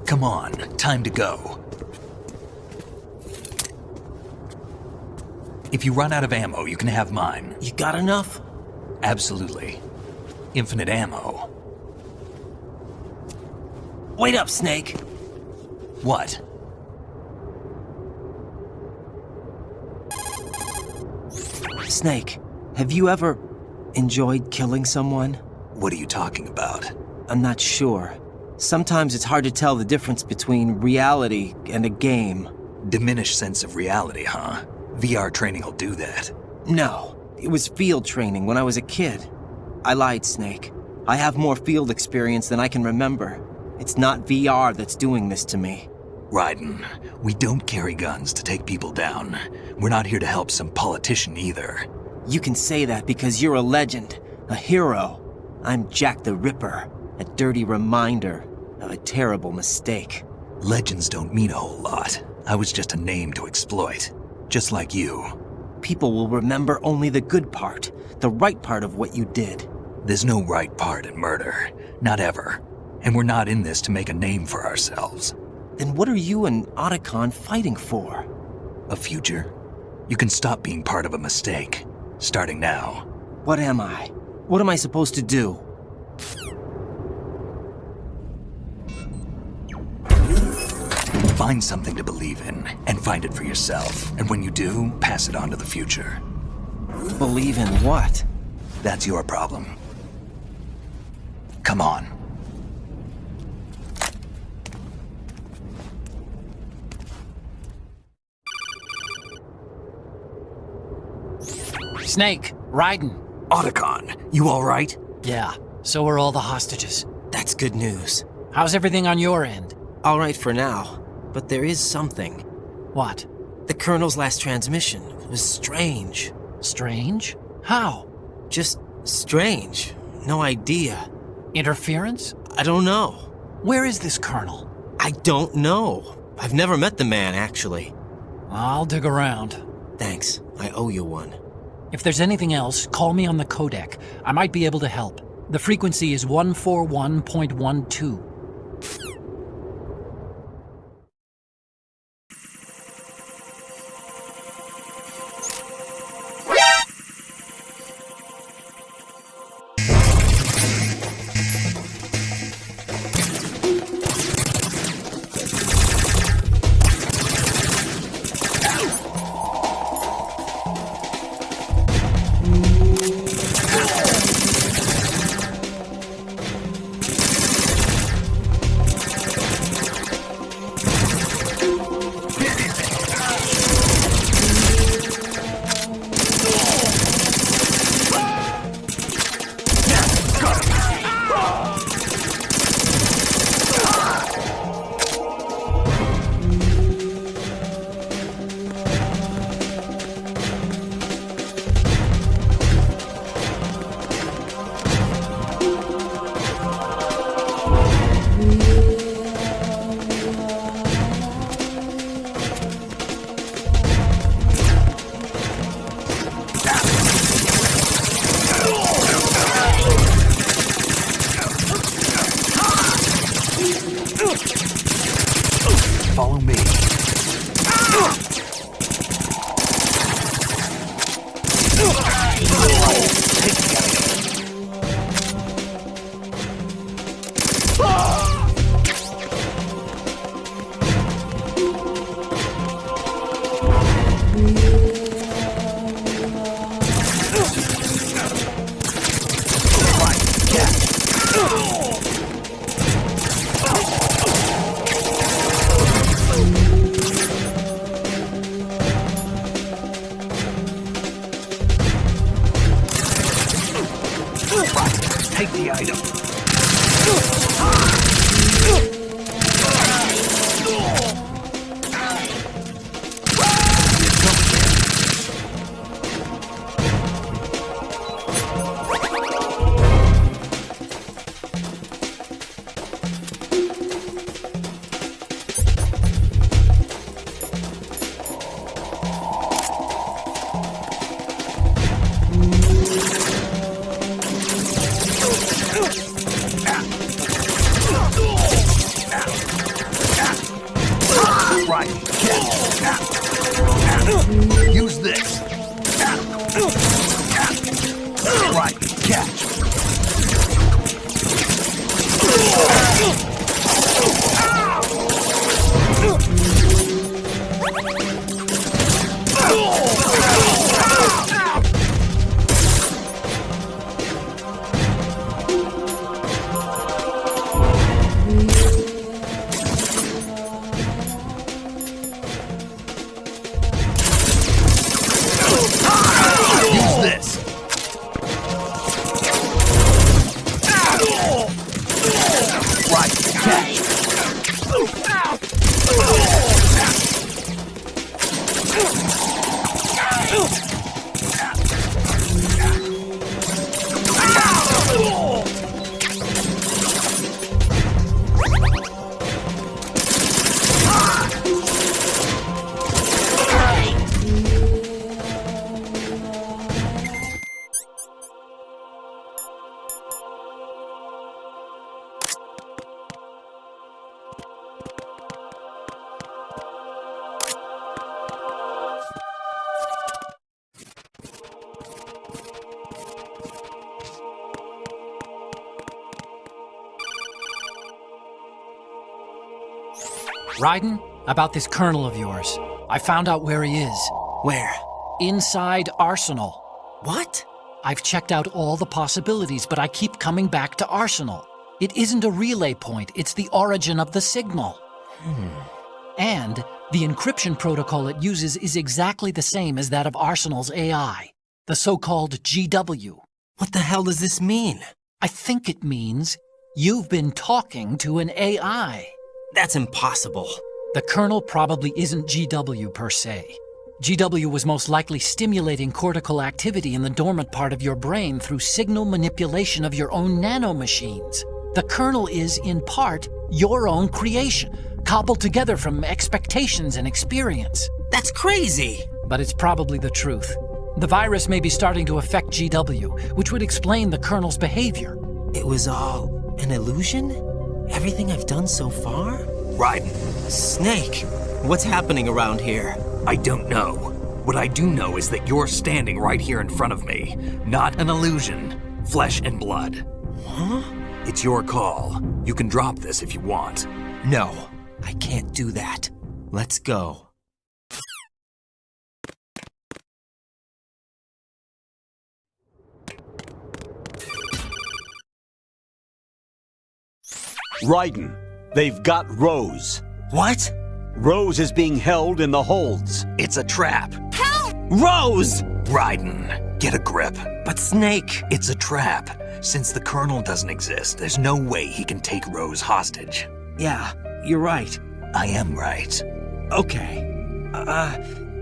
Come on, time to go. If you run out of ammo, you can have mine. You got enough? Absolutely. Infinite ammo. Wait up, Snake. What? Snake, have you ever enjoyed killing someone? What are you talking about? I'm not sure. Sometimes it's hard to tell the difference between reality and a game. Diminished sense of reality, huh? VR training will do that. No, it was field training when I was a kid. I lied, Snake. I have more field experience than I can remember. It's not VR that's doing this to me. Raiden, we don't carry guns to take people down. We're not here to help some politician either. You can say that because you're a legend, a hero. I'm Jack the Ripper, a dirty reminder of a terrible mistake. Legends don't mean a whole lot. I was just a name to exploit, just like you. People will remember only the good part, the right part of what you did. There's no right part in murder, not ever. And we're not in this to make a name for ourselves. Then what are you and Otacon fighting for? A future? You can stop being part of a mistake, starting now. What am I? What am I supposed to do? Find something to believe in, and find it for yourself. And when you do, pass it on to the future. Believe in what? That's your problem. Come on. Snake, Raiden. Otacon, you all right? Yeah, so are all the hostages. That's good news. How's everything on your end? All right for now, but there is something. What? The Colonel's last transmission was strange. Strange? How? Just strange. No idea. Interference? I don't know. Where is this Colonel? I don't know. I've never met the man, actually. I'll dig around. Thanks. I owe you one. If there's anything else, call me on the codec. I might be able to help. The frequency is 141.12. Follow me. Take the item. this! Right, catch! Use this! Right, catch! Raiden, about this colonel of yours. I found out where he is. Where? Inside Arsenal. What? I've checked out all the possibilities, but I keep coming back to Arsenal. It isn't a relay point, it's the origin of the signal. And the encryption protocol it uses is exactly the same as that of Arsenal's AI, the so-called GW. What the hell does this mean? I think it means you've been talking to an AI. That's impossible. The kernel probably isn't GW per se. GW was most likely stimulating cortical activity in the dormant part of your brain through signal manipulation of your own nanomachines. The kernel is, in part, your own creation, cobbled together from expectations and experience. That's crazy! But it's probably the truth. The virus may be starting to affect GW, which would explain the kernel's behavior. It was all an illusion? Everything I've done so far? Raiden, Snake, what's happening around here? I don't know. What I do know is that you're standing right here in front of me. Not an illusion. Flesh and blood. Huh? It's your call. You can drop this if you want. No, I can't do that. Let's go. Raiden, they've got Rose. What? Rose is being held in the holds. It's a trap. Rose! Raiden, get a grip. But Snake... It's a trap. Since the Colonel doesn't exist, there's no way he can take Rose hostage. Yeah, you're right. I am right. Okay.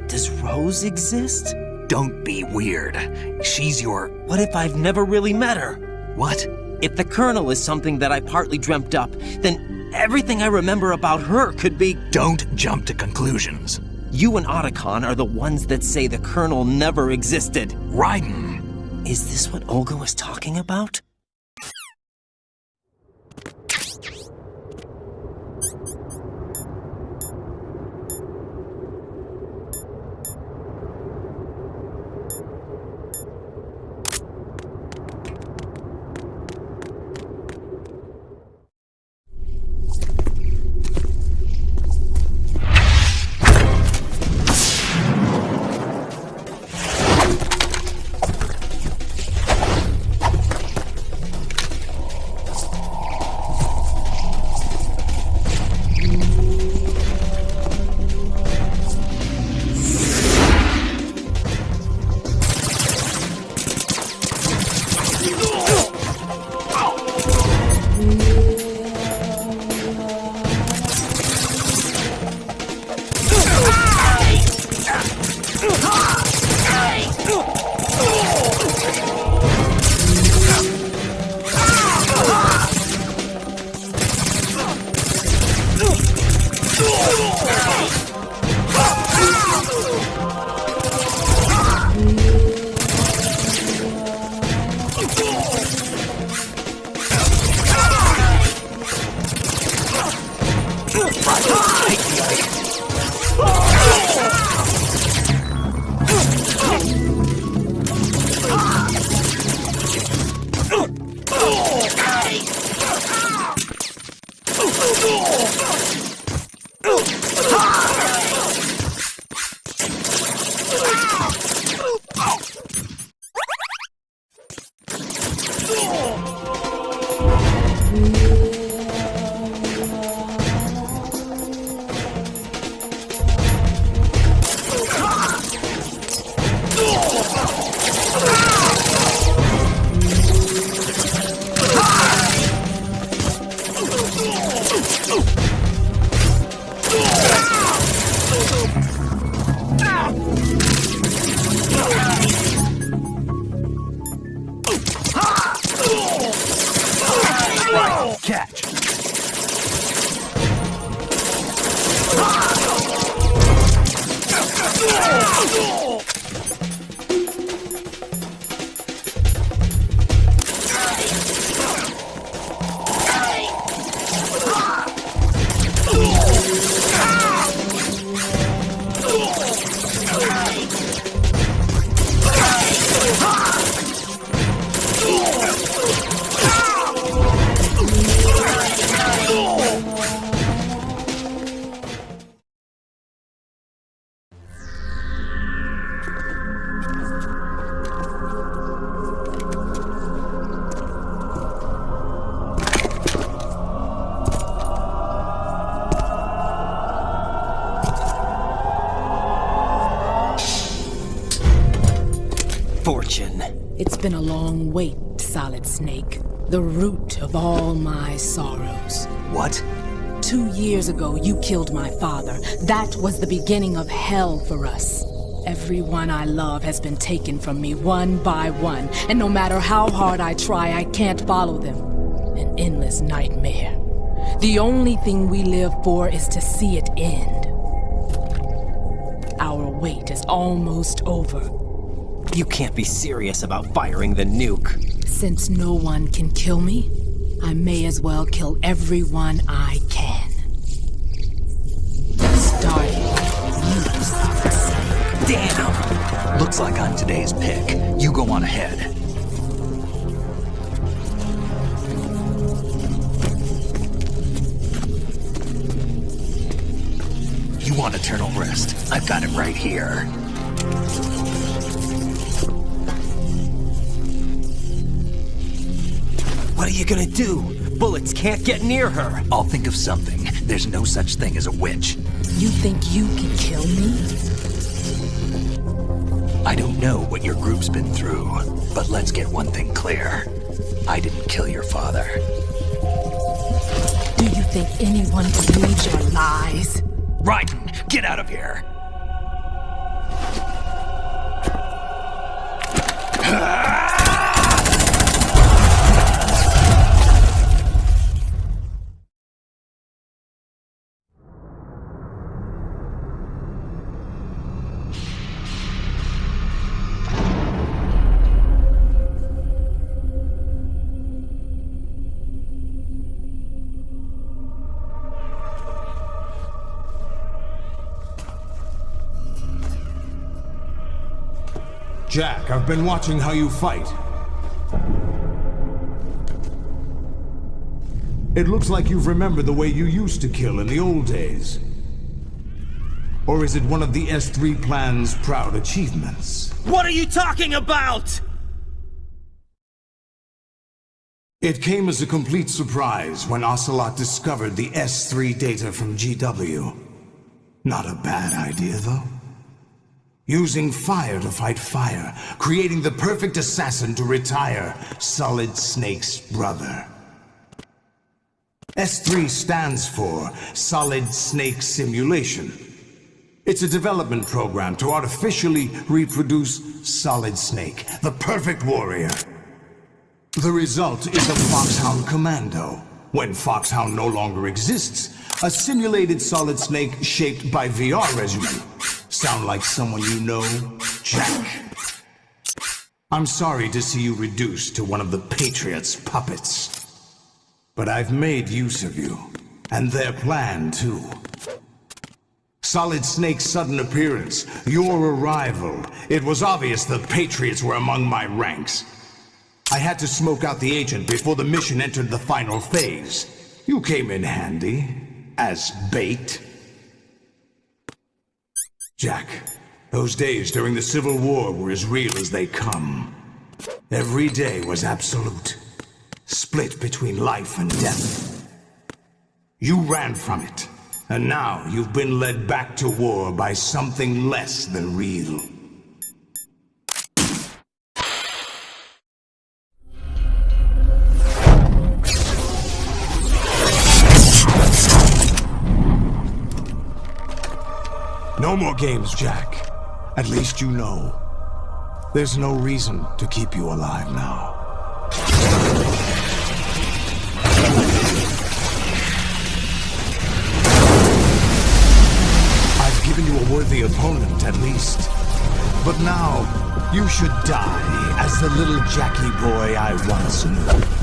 Does Rose exist? Don't be weird. She's your... What if I've never really met her? What? If the Colonel is something that I partly dreamt up, then everything I remember about her could be... Don't jump to conclusions. You and Otacon are the ones that say the Colonel never existed. Raiden! Is this what Olga was talking about? Fortune. It's been a long wait, Solid Snake. The root of all my sorrows. What? 2 years ago, you killed my father. That was the beginning of hell for us. Everyone I love has been taken from me one by one, and no matter how hard I try, I can't follow them. An endless nightmare. The only thing we live for is to see it end. Our wait is almost over. You can't be serious about firing the nuke. Since no one can kill me, I may as well kill everyone I can. Starting with you, Solid Snake. Damn! Looks like I'm today's pick. You go on ahead. You want eternal rest? I've got it right here. What are you gonna do? Bullets can't get near her. I'll think of something. There's no such thing as a witch. You think you can kill me? I don't know what your group's been through, but let's get one thing clear. I didn't kill your father. Do you think anyone believes your lies? Raiden, get out of here! Jack, I've been watching how you fight. It looks like you've remembered the way you used to kill in the old days. Or is it one of the S3 plan's proud achievements? What are you talking about? It came as a complete surprise when Ocelot discovered the S3 data from GW. Not a bad idea, though. Using fire to fight fire, creating the perfect assassin to retire Solid Snake's brother. S3 stands for Solid Snake Simulation. It's a development program to artificially reproduce Solid Snake, the perfect warrior. The result is a Foxhound Commando. When Foxhound no longer exists, a simulated Solid Snake shaped by VR regimen. Sound like someone you know, Jack? I'm sorry to see you reduced to one of the Patriots' puppets. But I've made use of you, and their plan too. Solid Snake's sudden appearance, your arrival, it was obvious the Patriots were among my ranks. I had to smoke out the agent before the mission entered the final phase. You came in handy as bait. Jack, those days during the Civil War were as real as they come. Every day was absolute, split between life and death. You ran from it, and now you've been led back to war by something less than real. No more games, Jack. At least you know. There's no reason to keep you alive now. I've given you a worthy opponent, at least. But now, you should die as the little Jackie boy I once knew.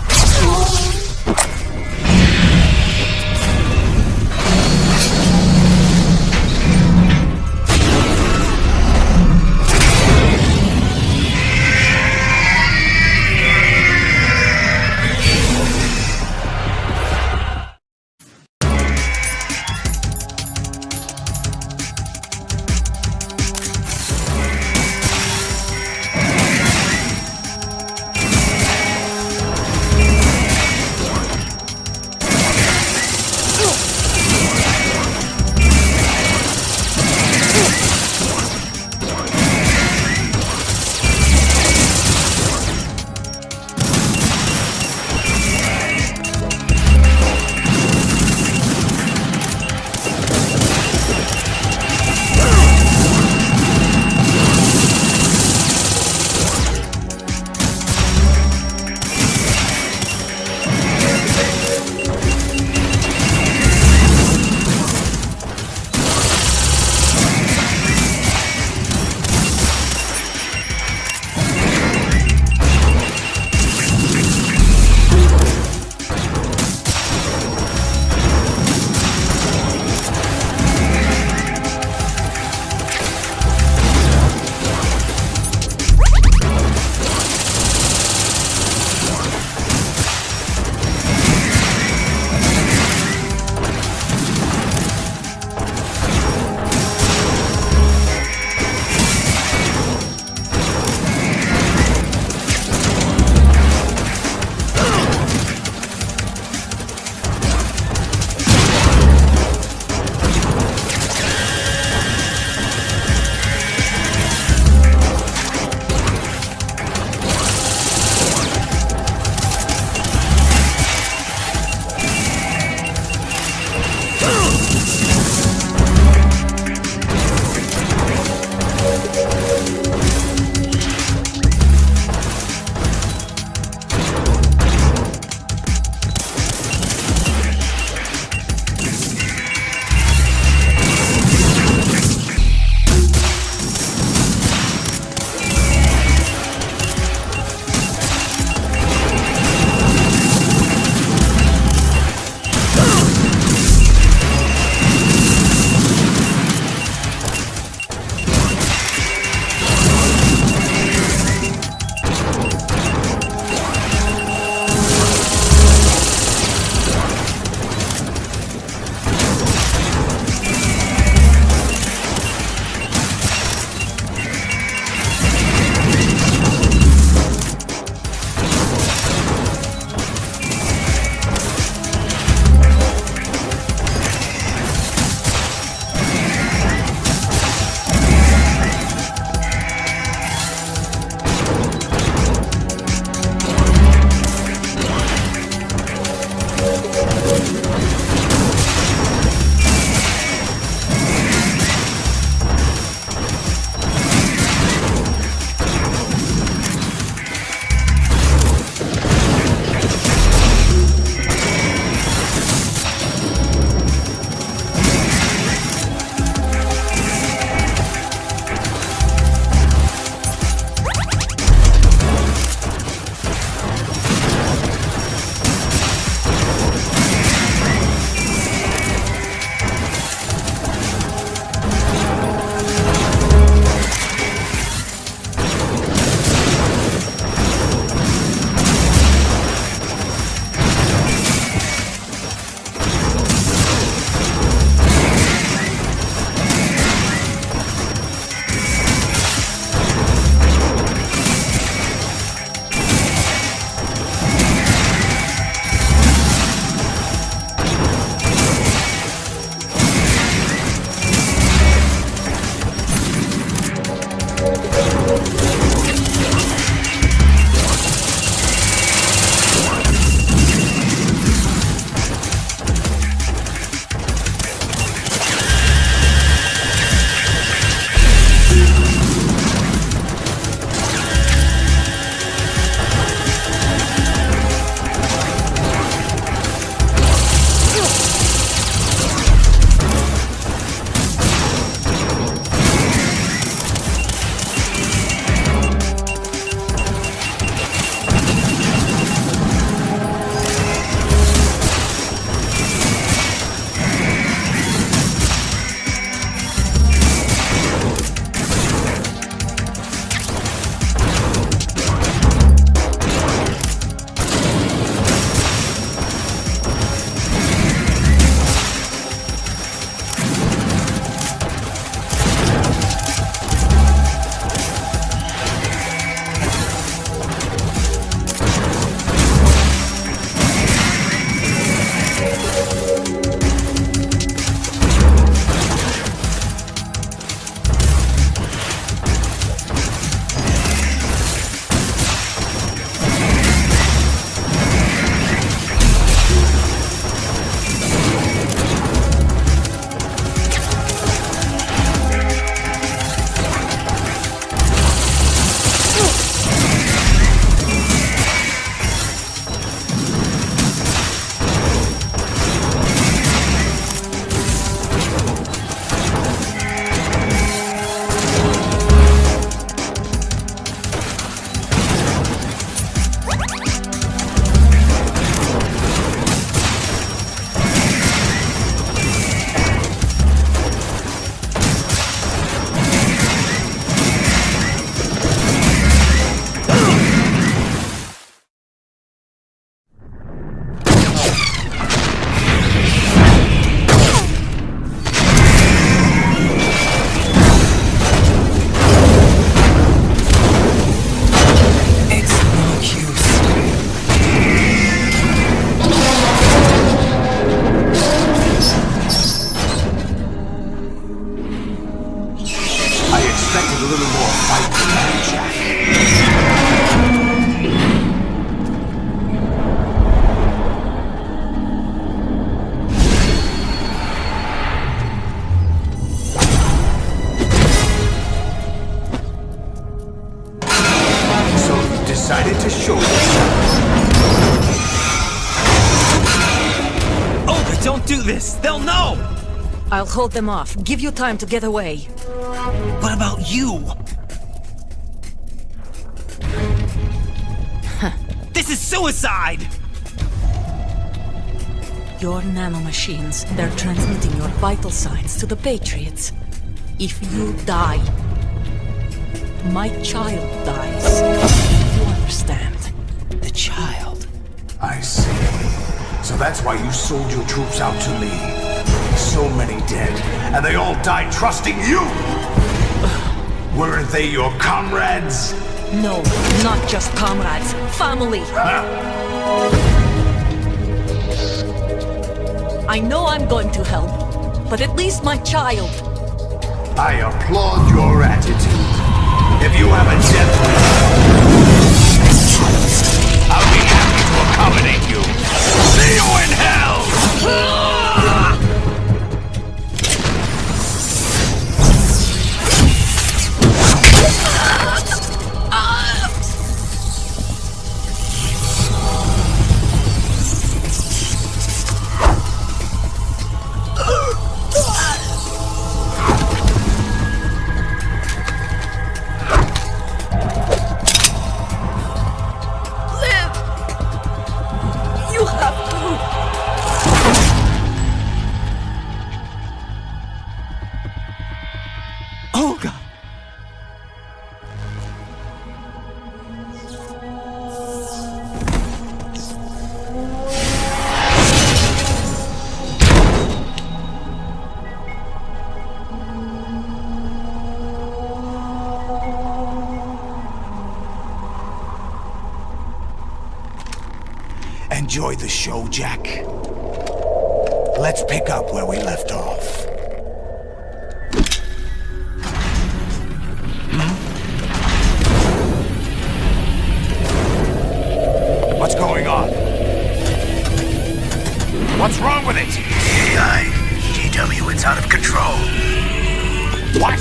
do this! They'll know! I'll hold them off. Give you time to get away. What about you? This is suicide! Your nanomachines, they're transmitting your vital signs to the Patriots. If you die, my child dies. You understand? The child. I see. So that's why you sold your troops out to me. So many dead, and they all died trusting you! Weren't they your comrades? No, not just comrades. Family! I know I'm going to help, but at least my child. I applaud your attitude. If you have a death wish, I'll be happy to accommodate you. See you in hell! Olga! Enjoy the show, Jack. Let's pick up where we left off. What's going on? What's wrong with it? AI, GW, it's out of control. What?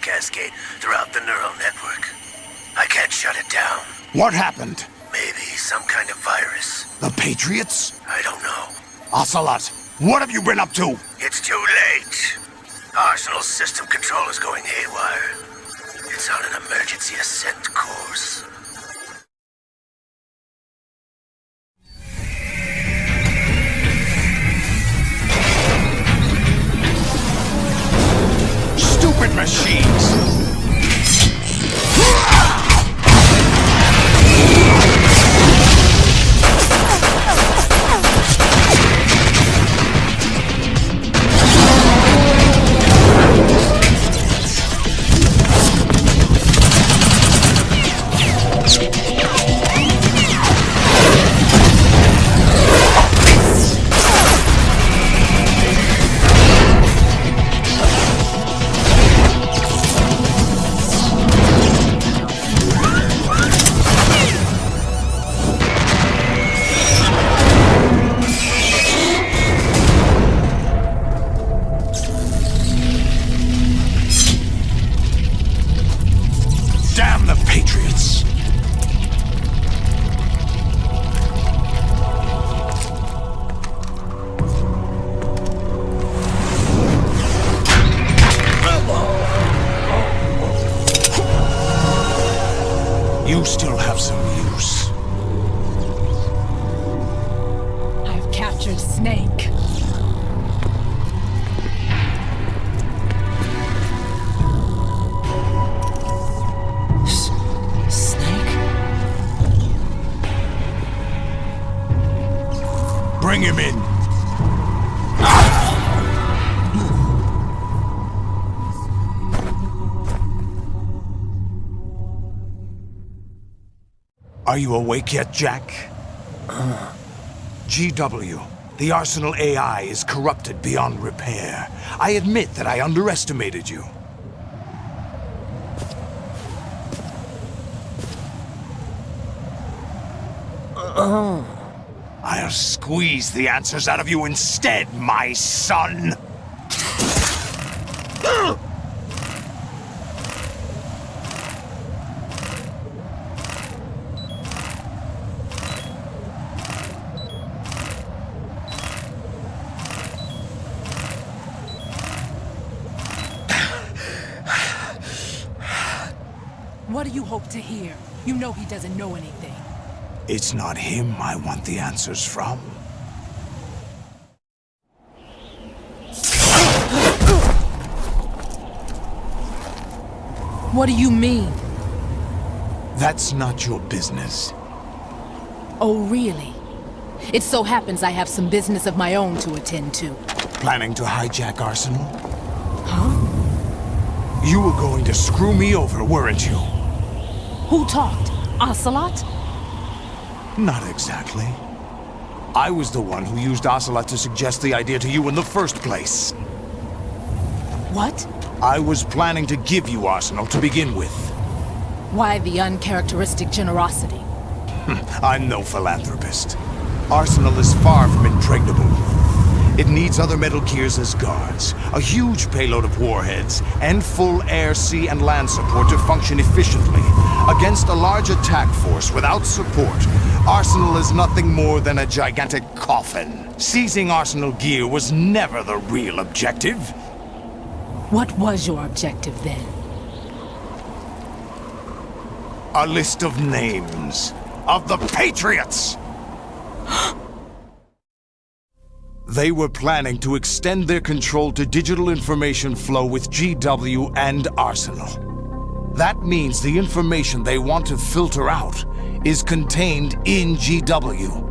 Cascade throughout the neural network. I can't shut it down. What happened? Maybe some kind of virus. The Patriots? I don't know. Ocelot, what have you been up to? It's too late. Arsenal's system control is going haywire. It's on an emergency ascent course. Stupid machines! Damn the Patriots! You still have some use. I've captured Snake. Bring him in. Are you awake yet, Jack? GW, The Arsenal AI is corrupted beyond repair. I admit that I underestimated you. I'll squeeze the answers out of you instead, my son! What do you hope to hear? You know he doesn't know anything. It's not him I want the answers from. What do you mean? That's not your business. Oh, really? It so happens I have some business of my own to attend to. Planning to hijack Arsenal? Huh? You were going to screw me over, weren't you? Who talked? Ocelot? Not exactly. I was the one who used Ocelot to suggest the idea to you in the first place. What? I was planning to give you Arsenal to begin with. Why the uncharacteristic generosity? I'm no philanthropist. Arsenal is far from impregnable. It needs other Metal Gears as guards, a huge payload of warheads, and full air, sea, and land support to function efficiently. Against a large attack force without support, Arsenal is nothing more than a gigantic coffin. Seizing Arsenal gear was never the real objective. What was your objective then? A list of names of the Patriots! They were planning to extend their control to digital information flow with GW and Arsenal. That means the information they want to filter out is contained in GW,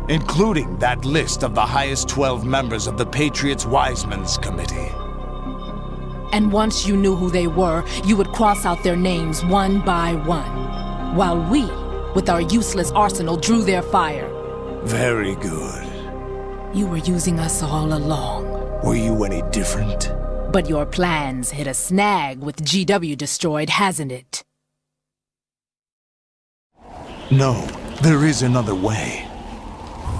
including that list of the highest 12 members of the Patriots Wiseman's Committee. And once you knew who they were, you would cross out their names one by one, while we, with our useless arsenal, drew their fire. Very good. You were using us all along. Were you any different? But your plans hit a snag with GW destroyed, hasn't it? No, there is another way.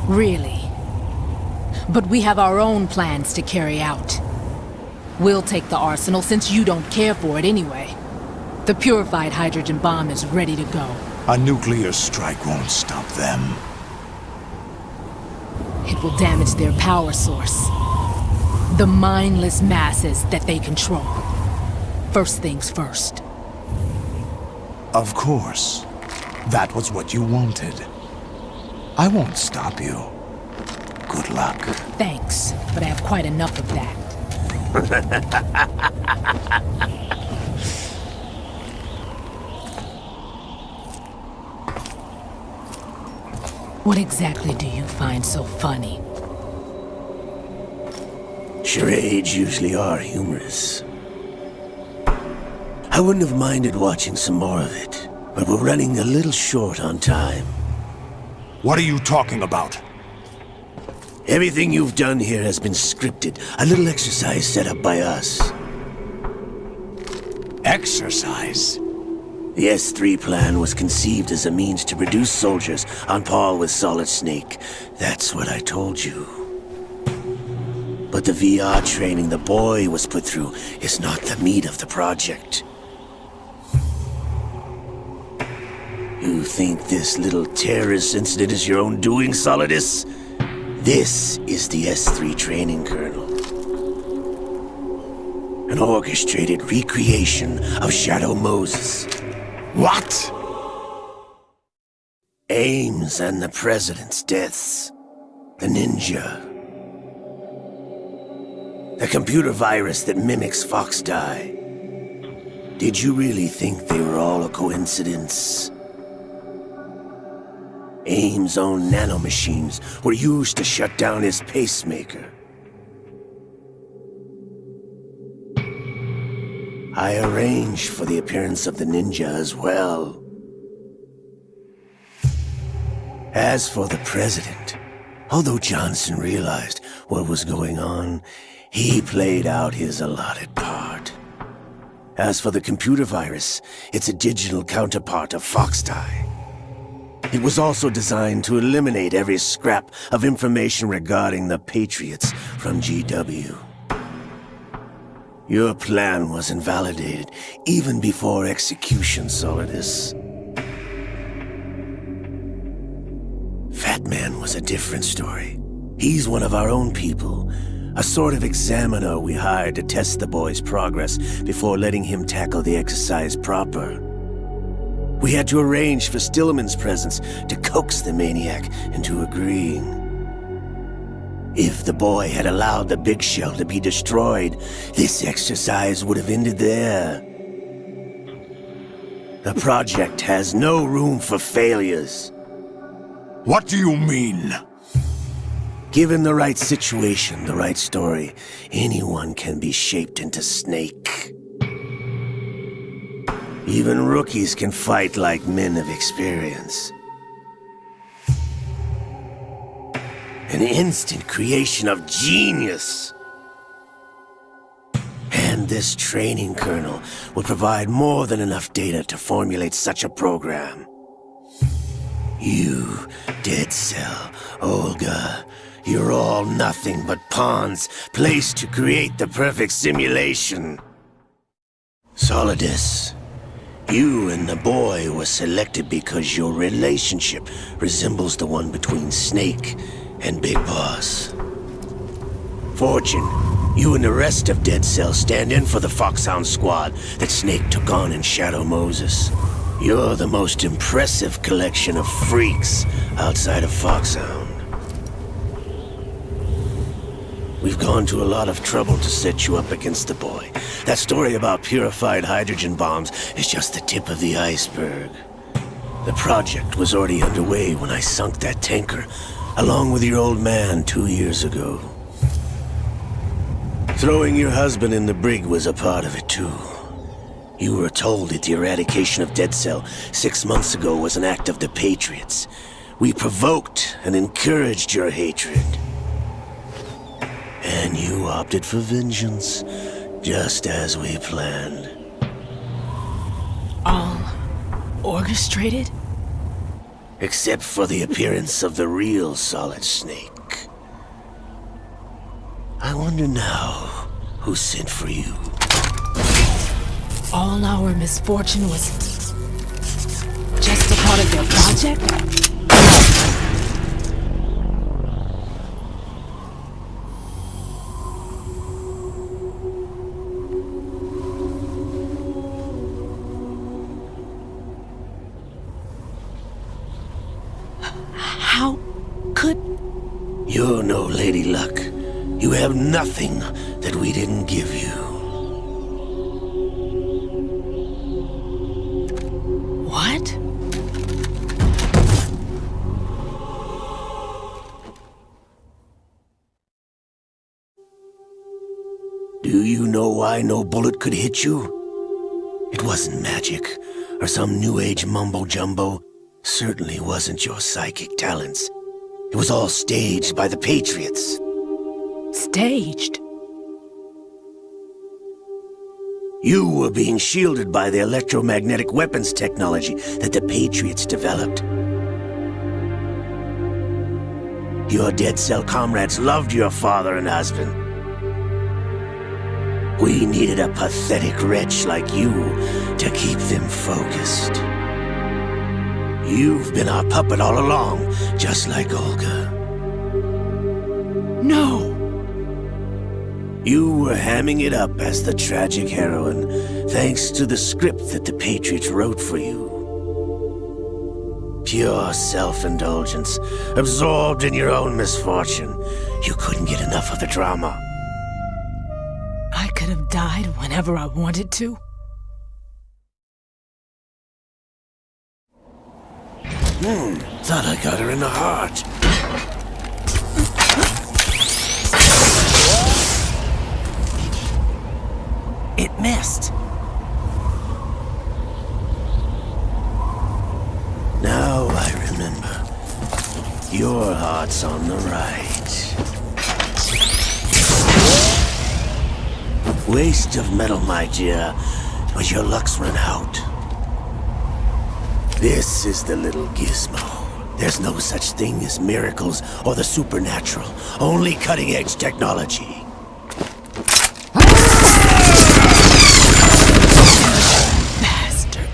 Really? But we have our own plans to carry out. We'll take the arsenal since you don't care for it anyway. The purified hydrogen bomb is ready to go. A nuclear strike won't stop them. It will damage their power source. The mindless masses that they control. First things first. Of course. That was what you wanted. I won't stop you. Good luck. Thanks, but I have quite enough of that. What exactly do you find so funny? Charades usually are humorous. I wouldn't have minded watching some more of it, but we're running a little short on time. What are you talking about? Everything you've done here has been scripted, a little exercise set up by us. Exercise? The S3 plan was conceived as a means to reduce soldiers on par with Solid Snake. That's what I told you. But the VR training the boy was put through is not the meat of the project. You think this little terrorist incident is your own doing, Solidus? This is the S3 training kernel. An orchestrated recreation of Shadow Moses. What? Ames and the President's deaths. The ninja. The computer virus that mimics Foxdie. Did you really think they were all a coincidence? Ames' own nanomachines were used to shut down his pacemaker. I arranged for the appearance of the ninja as well. As for the President, Although Johnson realized what was going on, he played out his allotted part. As for the computer virus, it's a digital counterpart of Foxtie. It was also designed to eliminate every scrap of information regarding the Patriots from GW. Your plan was invalidated even before execution, Solidus. Fat Man was a different story. He's one of our own people, a sort of examiner we hired to test the boy's progress before letting him tackle the exercise proper. We had to arrange for Stillman's presence to coax the maniac into agreeing. If the boy had allowed the big shell to be destroyed, this exercise would have ended there. The project has no room for failures. What do you mean? Given the right situation, the right story, anyone can be shaped into Snake. Even rookies can fight like men of experience. An instant creation of genius. And this training kernel would provide more than enough data to formulate such a program. You, Dead Cell, Olga, you're all nothing but pawns placed to create the perfect simulation. Solidus, you and the boy were selected because your relationship resembles the one between Snake and Big Boss. Fortune, you and the rest of Dead Cell stand in for the Foxhound squad that Snake took on in Shadow Moses. You're the most impressive collection of freaks outside of Foxhound. We've gone to a lot of trouble to set you up against the boy. That story about purified hydrogen bombs is just the tip of the iceberg. The project was already underway when I sunk that tanker, along with your old man 2 years ago. Throwing your husband in the brig was a part of it too. You were told that the eradication of Dead Cell 6 months ago was an act of the Patriots. We provoked and encouraged your hatred. And you opted for vengeance, just as we planned. All orchestrated? Except for the appearance of the real Solid Snake. I wonder now who sent for you. All our misfortune was just a part of your project? How could... You're no Lady Luck. You have nothing that we didn't give you. What? Do you know why no bullet could hit you? It wasn't magic, or some new age mumbo-jumbo. Certainly wasn't your psychic talents. It was all staged by the Patriots. Staged? You were being shielded by the electromagnetic weapons technology that the Patriots developed. Your Dead Cell comrades loved your father and husband. We needed a pathetic wretch like you to keep them focused. You've been our puppet all along, just like Olga. No! You were hamming it up as the tragic heroine, thanks to the script that the Patriots wrote for you. Pure self-indulgence, absorbed in your own misfortune. You couldn't get enough of the drama. I could have died whenever I wanted to. Thought I got her in the heart. It missed. Now I remember. Your heart's on the right. Waste of metal, my dear, but your luck's run out. This is the little gizmo. There's no such thing as miracles or the supernatural, only cutting-edge technology. Bastard.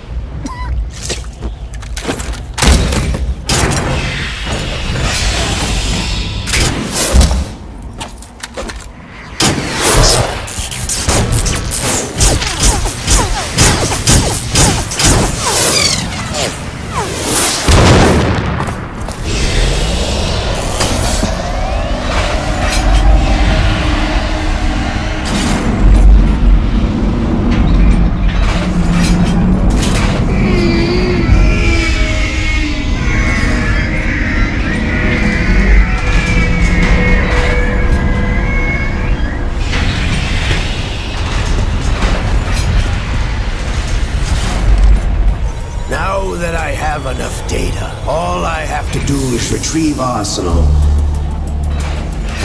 Now that I have enough data, all I have to do is retrieve Arsenal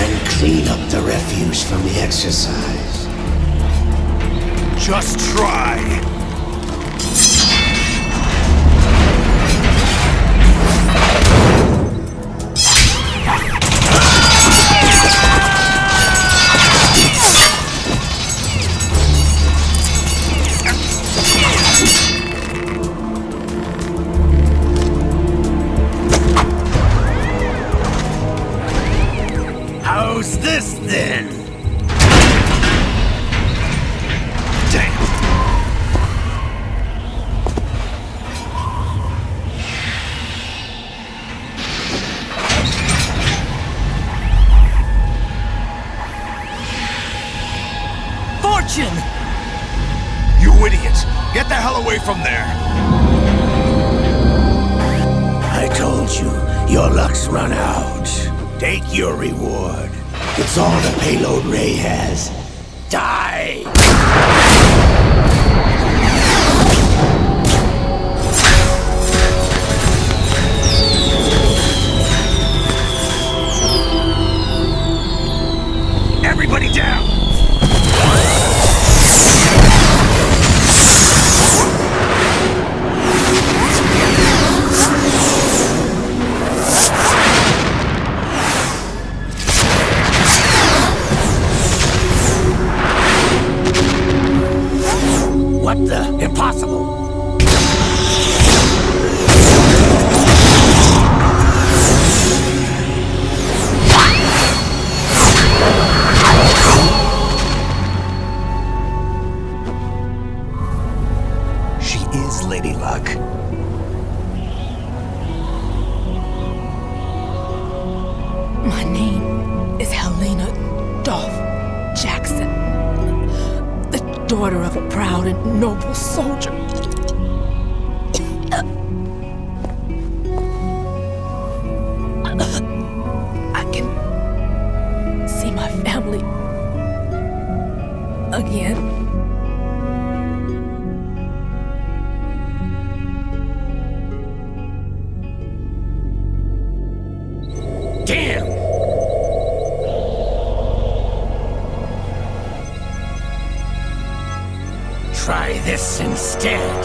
and clean up the refuse from the exercise. Just try. How's this then? Damn. Fortune! You idiot! Get the hell away from there! I told you, your luck's run out. Take your reward. It's all the payload Ray has. Die! Everybody down! What the? Impossible! She is Lady Luck. My name is Helena Dolph Jackson, the daughter of a proud and noble soldier. I can see my family again. Damn! Try this instead.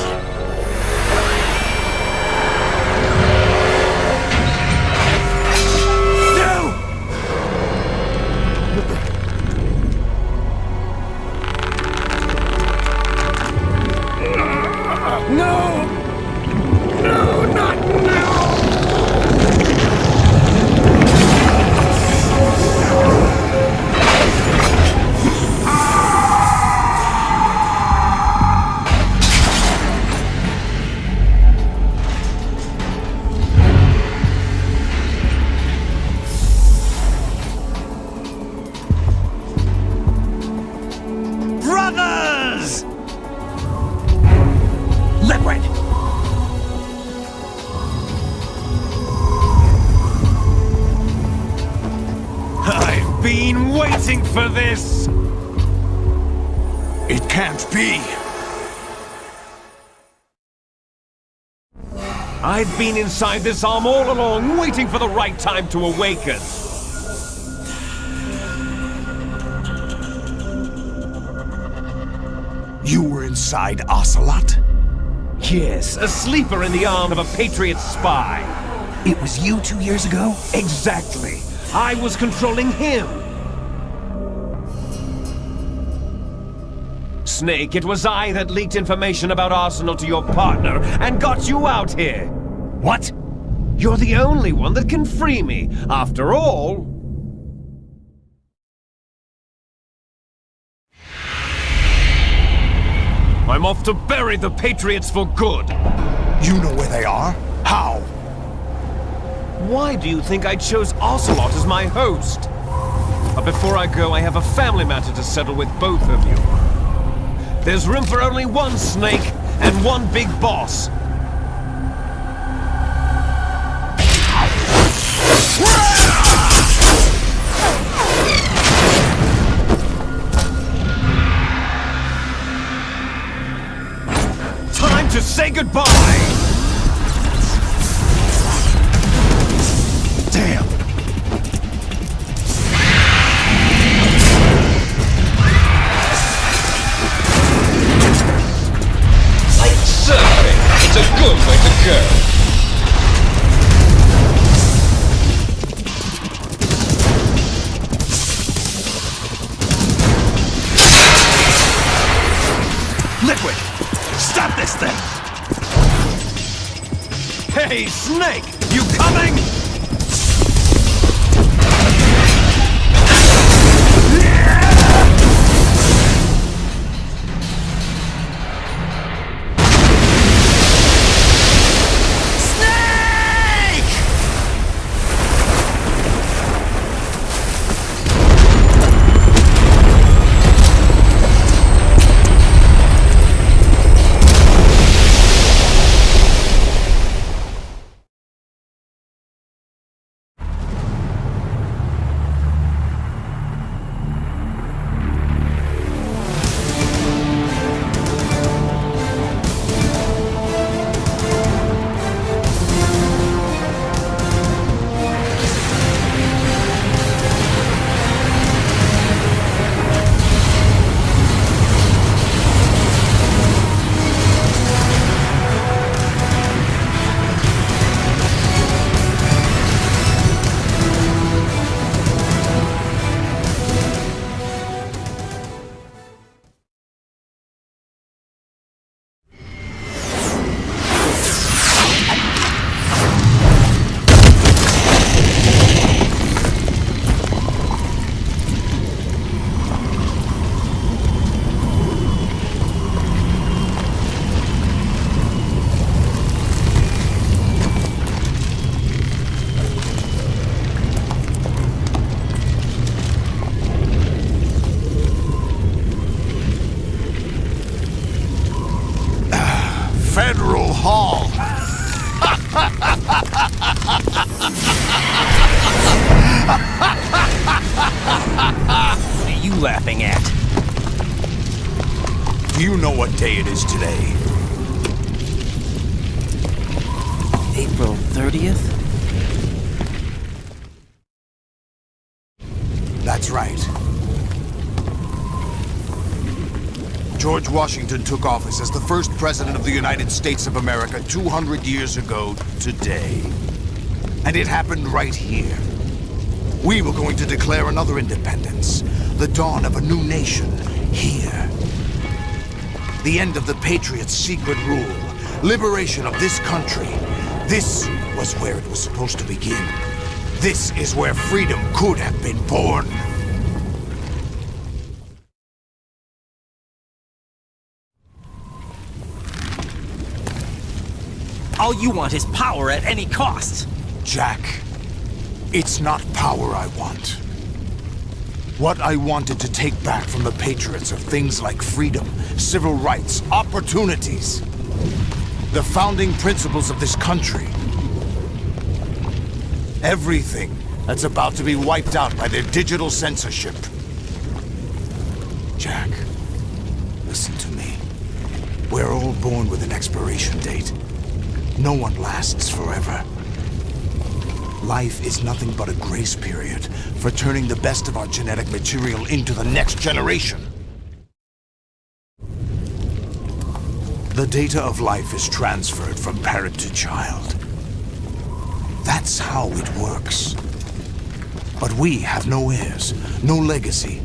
Brothers! Liquid! I've been waiting for this! It can't be! I've been inside this arm all along, waiting for the right time to awaken. You were inside Ocelot? Yes, a sleeper in the arm of a Patriot spy. It was you 2 years ago? Exactly. I was controlling him. Snake, it was I that leaked information about Arsenal to your partner and got you out here. What? You're the only one that can free me. After all... I'm off to bury the Patriots for good. You know where they are? How? Why do you think I chose Ocelot as my host? But before I go, I have a family matter to settle with both of you. There's room for only one Snake and one big boss. Time to say goodbye! Damn! Like surfing, it's a good way to go. Liquid! Stop this thing! Hey, Snake! You coming? Federal Hall. What are you laughing at? Do you know what day it is today? April 30th? That's right. George Washington took office as the first president of the United States of America 200 years ago today. And it happened right here. We were going to declare another independence, the dawn of a new nation, here. The end of the Patriots' secret rule, liberation of this country. This was where it was supposed to begin. This is where freedom could have been born. All you want is power at any cost. Jack, it's not power I want. What I wanted to take back from the Patriots are things like freedom, civil rights, opportunities. The founding principles of this country. Everything that's about to be wiped out by their digital censorship. Jack, listen to me. We're all born with an expiration date. No one lasts forever. Life is nothing but a grace period for turning the best of our genetic material into the next generation. The data of life is transferred from parent to child. That's how it works. But we have no heirs, no legacy.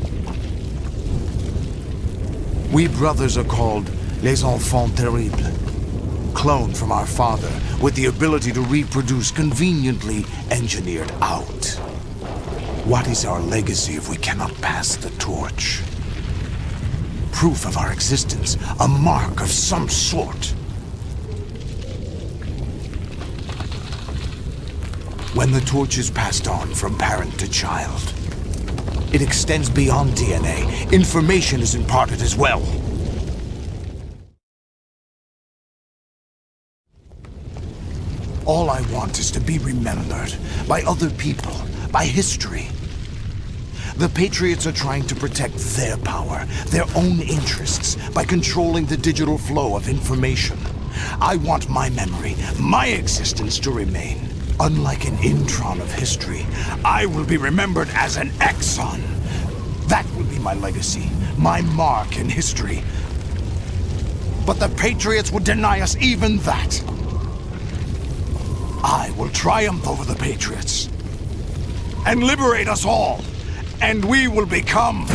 We brothers are called les enfants terribles, cloned from our father with the ability to reproduce conveniently engineered out. What is our legacy if we cannot pass the torch? Proof of our existence, a mark of some sort. When the torch is passed on from parent to child, it extends beyond DNA. Information is imparted as well. All I want is to be remembered by other people, by history. The Patriots are trying to protect their power, their own interests, by controlling the digital flow of information. I want my memory, my existence to remain. Unlike an intron of history, I will be remembered as an exon. That will be my legacy, my mark in history. But the Patriots would deny us even that. I will triumph over the Patriots and liberate us all, and we will become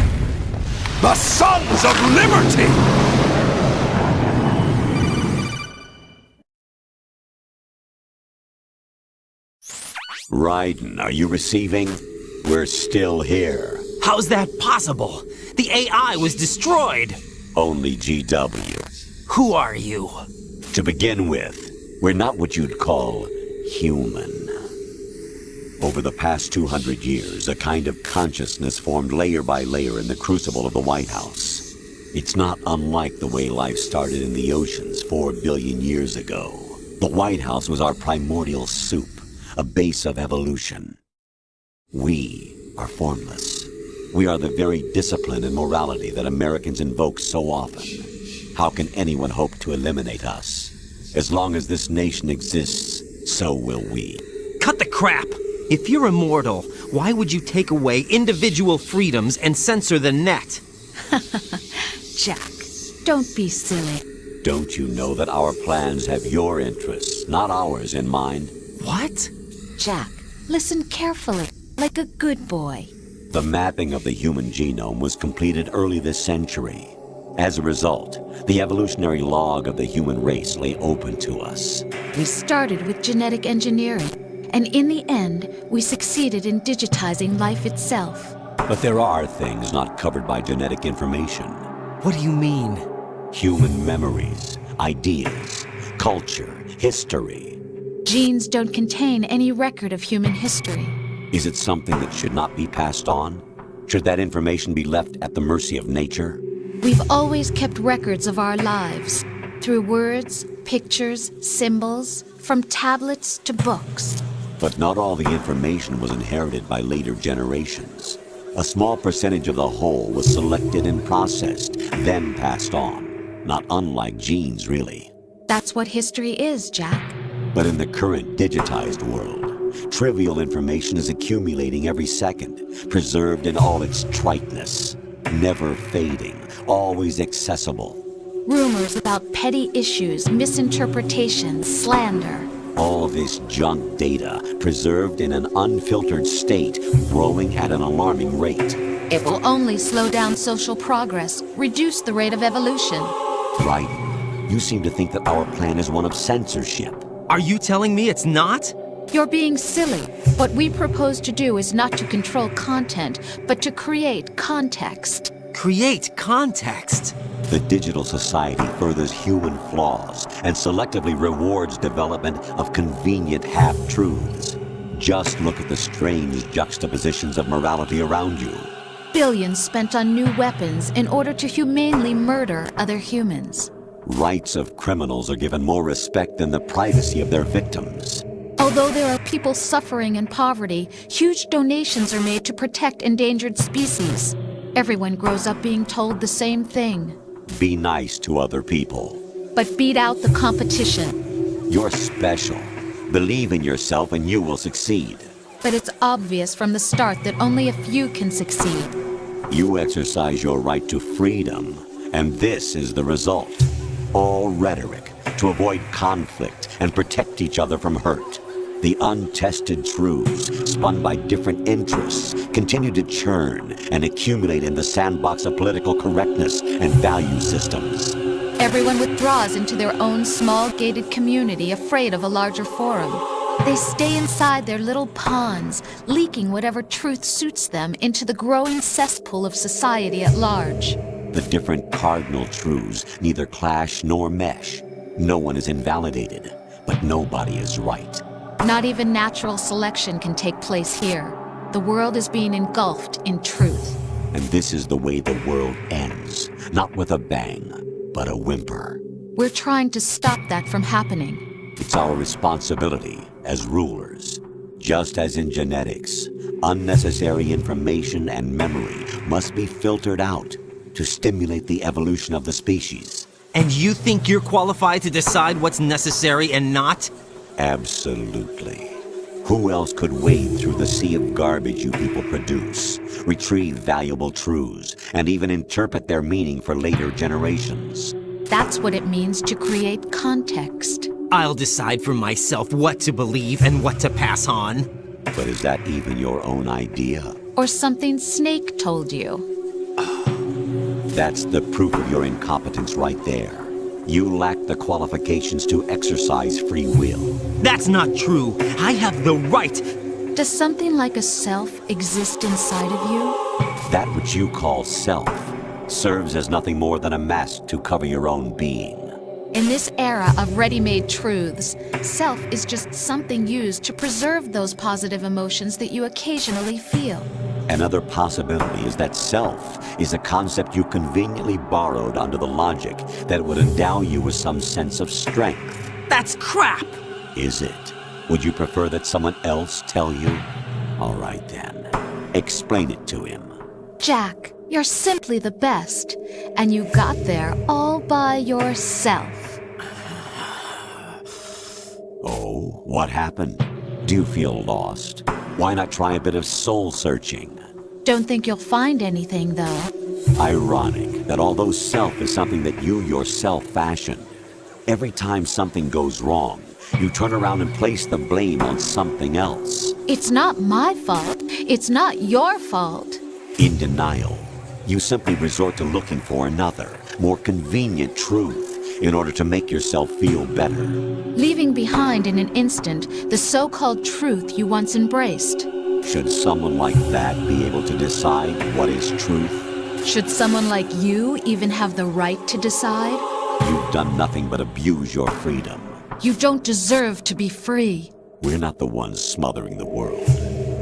the Sons of Liberty! Raiden, are you receiving? We're still here. How's that possible? The AI was destroyed. Only GW. Who are you? To begin with, we're not what you'd call human. Over the past 200 years, a kind of consciousness formed layer by layer in the crucible of the White House. It's not unlike the way life started in the oceans 4 billion years ago. The White House was our primordial soup, a base of evolution. We are formless. We are the very discipline and morality that Americans invoke so often. How can anyone hope to eliminate us? As long as this nation exists, so will we. Cut the crap! If you're immortal, why would you take away individual freedoms and censor the net? Jack, don't be silly. Don't you know that our plans have your interests, not ours, in mind? What? Jack, listen carefully, like a good boy. The mapping of the human genome was completed early this century. As a result, the evolutionary log of the human race lay open to us. We started with genetic engineering, and in the end, we succeeded in digitizing life itself. But there are things not covered by genetic information. What do you mean? Human memories, ideas, culture, history. Genes don't contain any record of human history. Is it something that should not be passed on? Should that information be left at the mercy of nature? We've always kept records of our lives, through words, pictures, symbols, from tablets to books. But not all the information was inherited by later generations. A small percentage of the whole was selected and processed, then passed on. Not unlike genes, really. That's what history is, Jack. But in the current digitized world, trivial information is accumulating every second, preserved in all its triteness, never fading, always accessible. Rumors about petty issues, misinterpretations, slander. All this junk data, preserved in an unfiltered state, growing at an alarming rate. It will only slow down social progress, reduce the rate of evolution. Right. You seem to think that our plan is one of censorship. Are you telling me it's not? You're being silly. What we propose to do is not to control content, but to create context. Create context? The digital society furthers human flaws and selectively rewards development of convenient half-truths. Just look at the strange juxtapositions of morality around you. Billions spent on new weapons in order to humanely murder other humans. Rights of criminals are given more respect than the privacy of their victims. Although there are people suffering in poverty, huge donations are made to protect endangered species. Everyone grows up being told the same thing. Be nice to other people. But beat out the competition. You're special. Believe in yourself and you will succeed. But it's obvious from the start that only a few can succeed. You exercise your right to freedom, and this is the result. All rhetoric to avoid conflict and protect each other from hurt. The untested truths, spun by different interests, continue to churn and accumulate in the sandbox of political correctness and value systems. Everyone withdraws into their own small gated community, afraid of a larger forum. They stay inside their little ponds, leaking whatever truth suits them into the growing cesspool of society at large. The different cardinal truths neither clash nor mesh. No one is invalidated, but nobody is right. Not even natural selection can take place here. The world is being engulfed in truth. And this is the way the world ends, not with a bang, but a whimper. We're trying to stop that from happening. It's our responsibility as rulers. Just as in genetics, unnecessary information and memory must be filtered out to stimulate the evolution of the species. And you think you're qualified to decide what's necessary and not? Absolutely. Who else could wade through the sea of garbage you people produce, retrieve valuable truths, and even interpret their meaning for later generations? That's what it means to create context. I'll decide for myself what to believe and what to pass on. But is that even your own idea? Or something Snake told you? That's the proof of your incompetence right there. You lack the qualifications to exercise free will. That's not true. I have the right. Does something like a self exist inside of you? That which you call self serves as nothing more than a mask to cover your own being. In this era of ready-made truths, self is just something used to preserve those positive emotions that you occasionally feel. Another possibility is that self is a concept you conveniently borrowed under the logic that it would endow you with some sense of strength. That's crap! Is it? Would you prefer that someone else tell you? All right then. Explain it to him. Jack, you're simply the best, and you got there all by yourself. Oh, what happened? Do you feel lost? Why not try a bit of soul-searching? Don't think you'll find anything, though. Ironic that although self is something that you yourself fashioned, every time something goes wrong, you turn around and place the blame on something else. It's not my fault. It's not your fault. In denial, you simply resort to looking for another, more convenient truth in order to make yourself feel better. Leaving behind in an instant the so-called truth you once embraced. Should someone like that be able to decide what is truth? Should someone like you even have the right to decide? You've done nothing but abuse your freedom. You don't deserve to be free. We're not the ones smothering the world.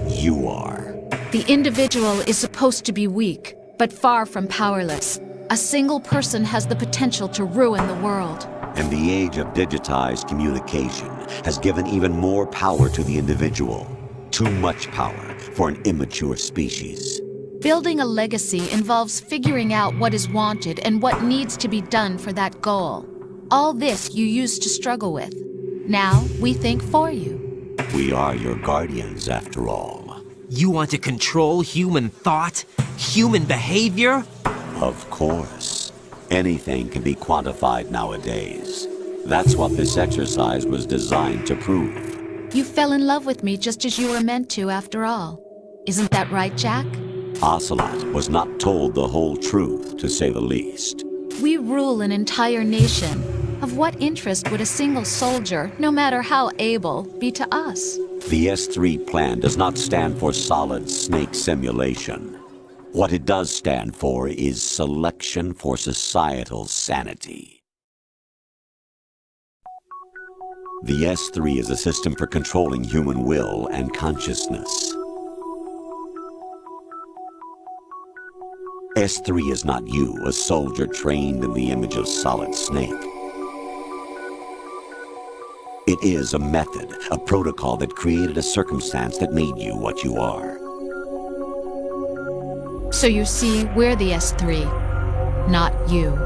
You are. The individual is supposed to be weak, but far from powerless. A single person has the potential to ruin the world. And the age of digitized communication has given even more power to the individual. Too much power for an immature species. Building a legacy involves figuring out what is wanted and what needs to be done for that goal. All this you used to struggle with. Now we think for you. We are your guardians, after all. You want to control human thought? Human behavior? Of course. Anything can be quantified nowadays. That's what this exercise was designed to prove. You fell in love with me just as you were meant to, after all. Isn't that right, Jack? Ocelot was not told the whole truth, to say the least. We rule an entire nation. Of what interest would a single soldier, no matter how able, be to us? The S3 plan does not stand for solid snake simulation. What it does stand for is selection for societal sanity. The S3 is a system for controlling human will and consciousness. S3 is not you, a soldier trained in the image of Solid Snake. It is a method, a protocol that created a circumstance that made you what you are. So you see, we're the S3, not you.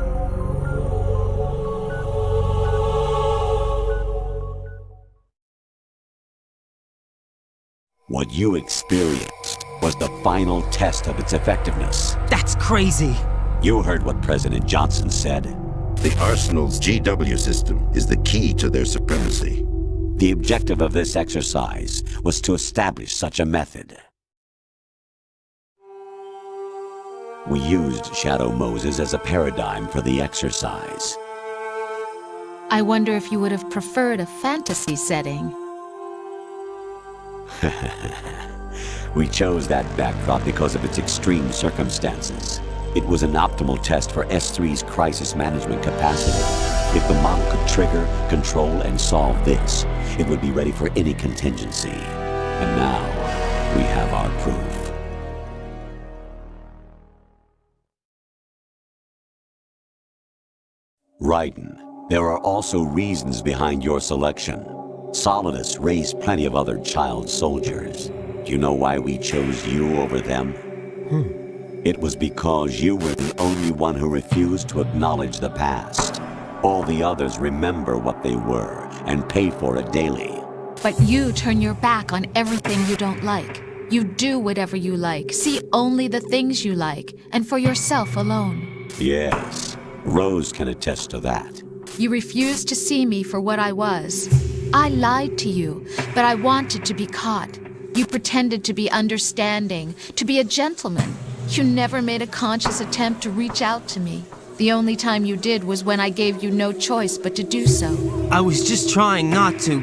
What you experienced was the final test of its effectiveness. That's crazy. You heard what President Johnson said. The Arsenal's GW system is the key to their supremacy. The objective of this exercise was to establish such a method. We used Shadow Moses as a paradigm for the exercise. I wonder if you would have preferred a fantasy setting. We chose that backdrop because of its extreme circumstances. It was an optimal test for S3's crisis management capacity. If the model could trigger, control, and solve this, it would be ready for any contingency. And now, we have our proof. Raiden, there are also reasons behind your selection. Solidus raised plenty of other child soldiers. Do you know why we chose you over them? It was because you were the only one who refused to acknowledge the past. All the others remember what they were and pay for it daily. But you turn your back on everything you don't like. You do whatever you like, see only the things you like, and for yourself alone. Yes, Rose can attest to that. You refused to see me for what I was. I lied to you, but I wanted to be caught. You pretended to be understanding, to be a gentleman. You never made a conscious attempt to reach out to me. The only time you did was when I gave you no choice but to do so. I was just trying not to...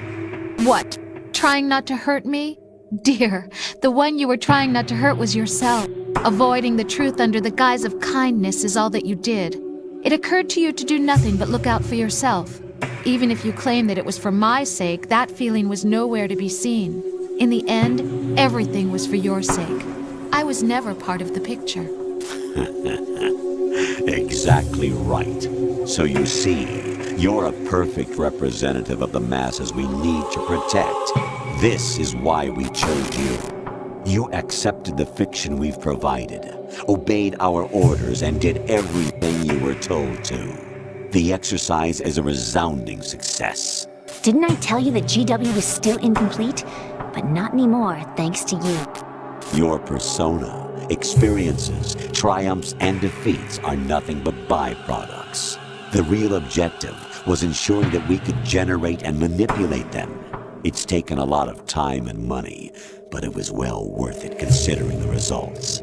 What? Trying not to hurt me? Dear, the one you were trying not to hurt was yourself. Avoiding the truth under the guise of kindness is all that you did. It occurred to you to do nothing but look out for yourself. Even if you claim that it was for my sake, that feeling was nowhere to be seen. In the end, everything was for your sake. I was never part of the picture. Exactly right. So you see, you're a perfect representative of the masses we need to protect. This is why we chose you. You accepted the fiction we've provided, obeyed our orders, and did everything you were told to. The exercise is a resounding success. Didn't I tell you that GW was still incomplete? But not anymore, thanks to you. Your persona, experiences, triumphs, and defeats are nothing but byproducts. The real objective was ensuring that we could generate and manipulate them. It's taken a lot of time and money, but it was well worth it considering the results.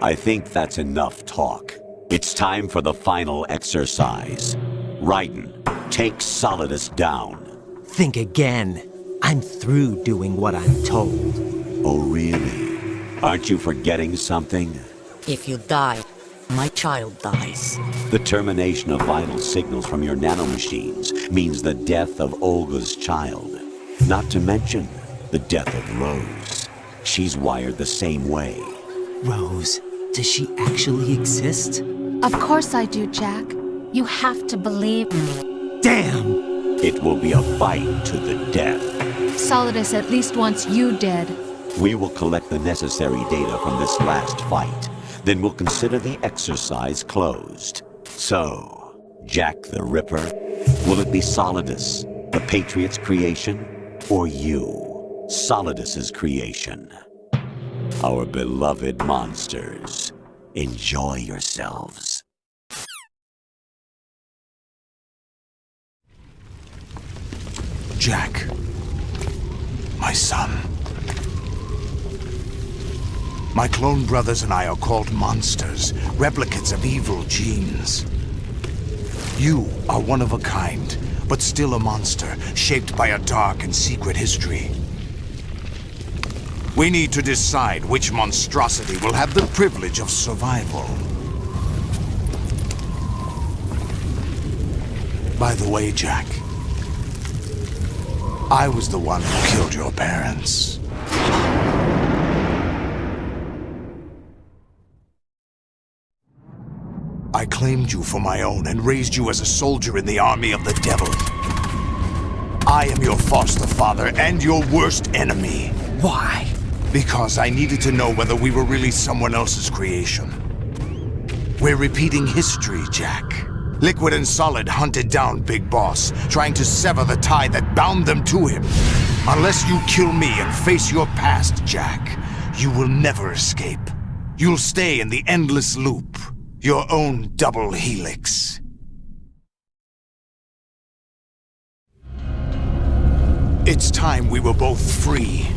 I think that's enough talk. It's time for the final exercise. Raiden, take Solidus down. Think again. I'm through doing what I'm told. Oh, really? Aren't you forgetting something? If you die, my child dies. The termination of vital signals from your nanomachines means the death of Olga's child. Not to mention the death of Rose. She's wired the same way. Rose, does she actually exist? Of course I do, Jack. You have to believe me. Damn! It will be a fight to the death. Solidus at least wants you dead. We will collect the necessary data from this last fight. Then we'll consider the exercise closed. So, Jack the Ripper, will it be Solidus, the Patriot's creation, or you, Solidus's creation? Our beloved monsters, enjoy yourselves. Jack, my son. My clone brothers and I are called monsters, replicates of evil genes. You are one of a kind, but still a monster, shaped by a dark and secret history. We need to decide which monstrosity will have the privilege of survival. By the way, Jack, I was the one who killed your parents. I claimed you for my own and raised you as a soldier in the army of the devil. I am your foster father and your worst enemy. Why? Because I needed to know whether we were really someone else's creation. We're repeating history, Jack. Liquid and Solid hunted down Big Boss, trying to sever the tie that bound them to him. Unless you kill me and face your past, Jack, you will never escape. You'll stay in the endless loop, your own double helix. It's time we were both free.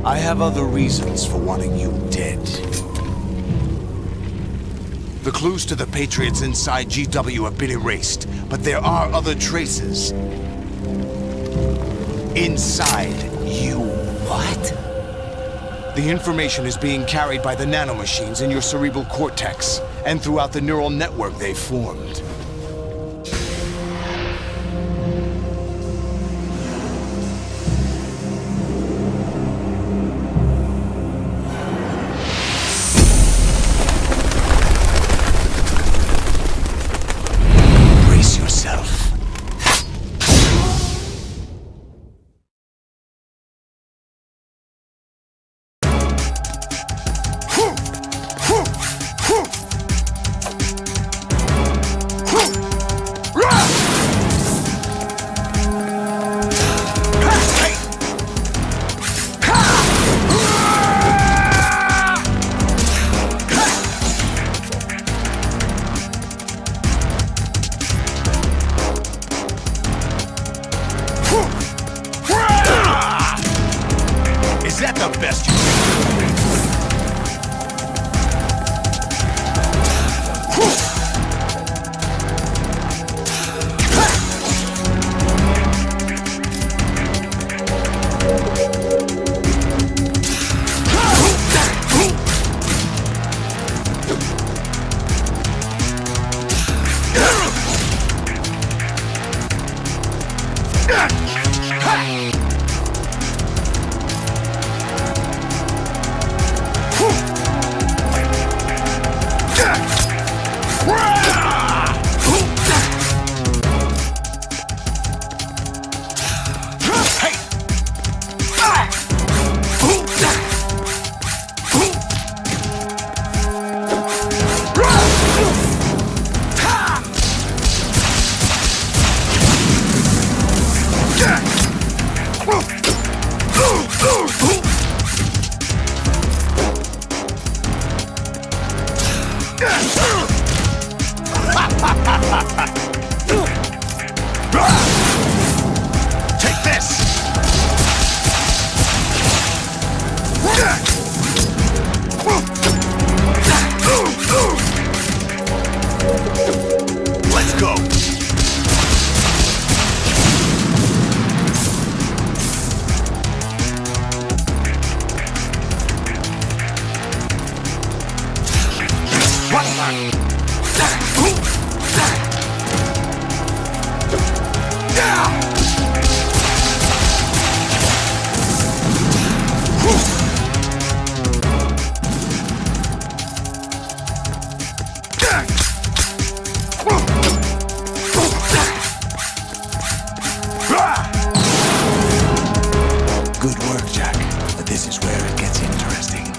I have other reasons for wanting you dead. The clues to the Patriots inside GW have been erased, but there are other traces. Inside you. What? The information is being carried by the nanomachines in your cerebral cortex, and throughout the neural network they've formed. Is that the best you can take this! Let's go! Good work, Jack. But this is where it gets interesting.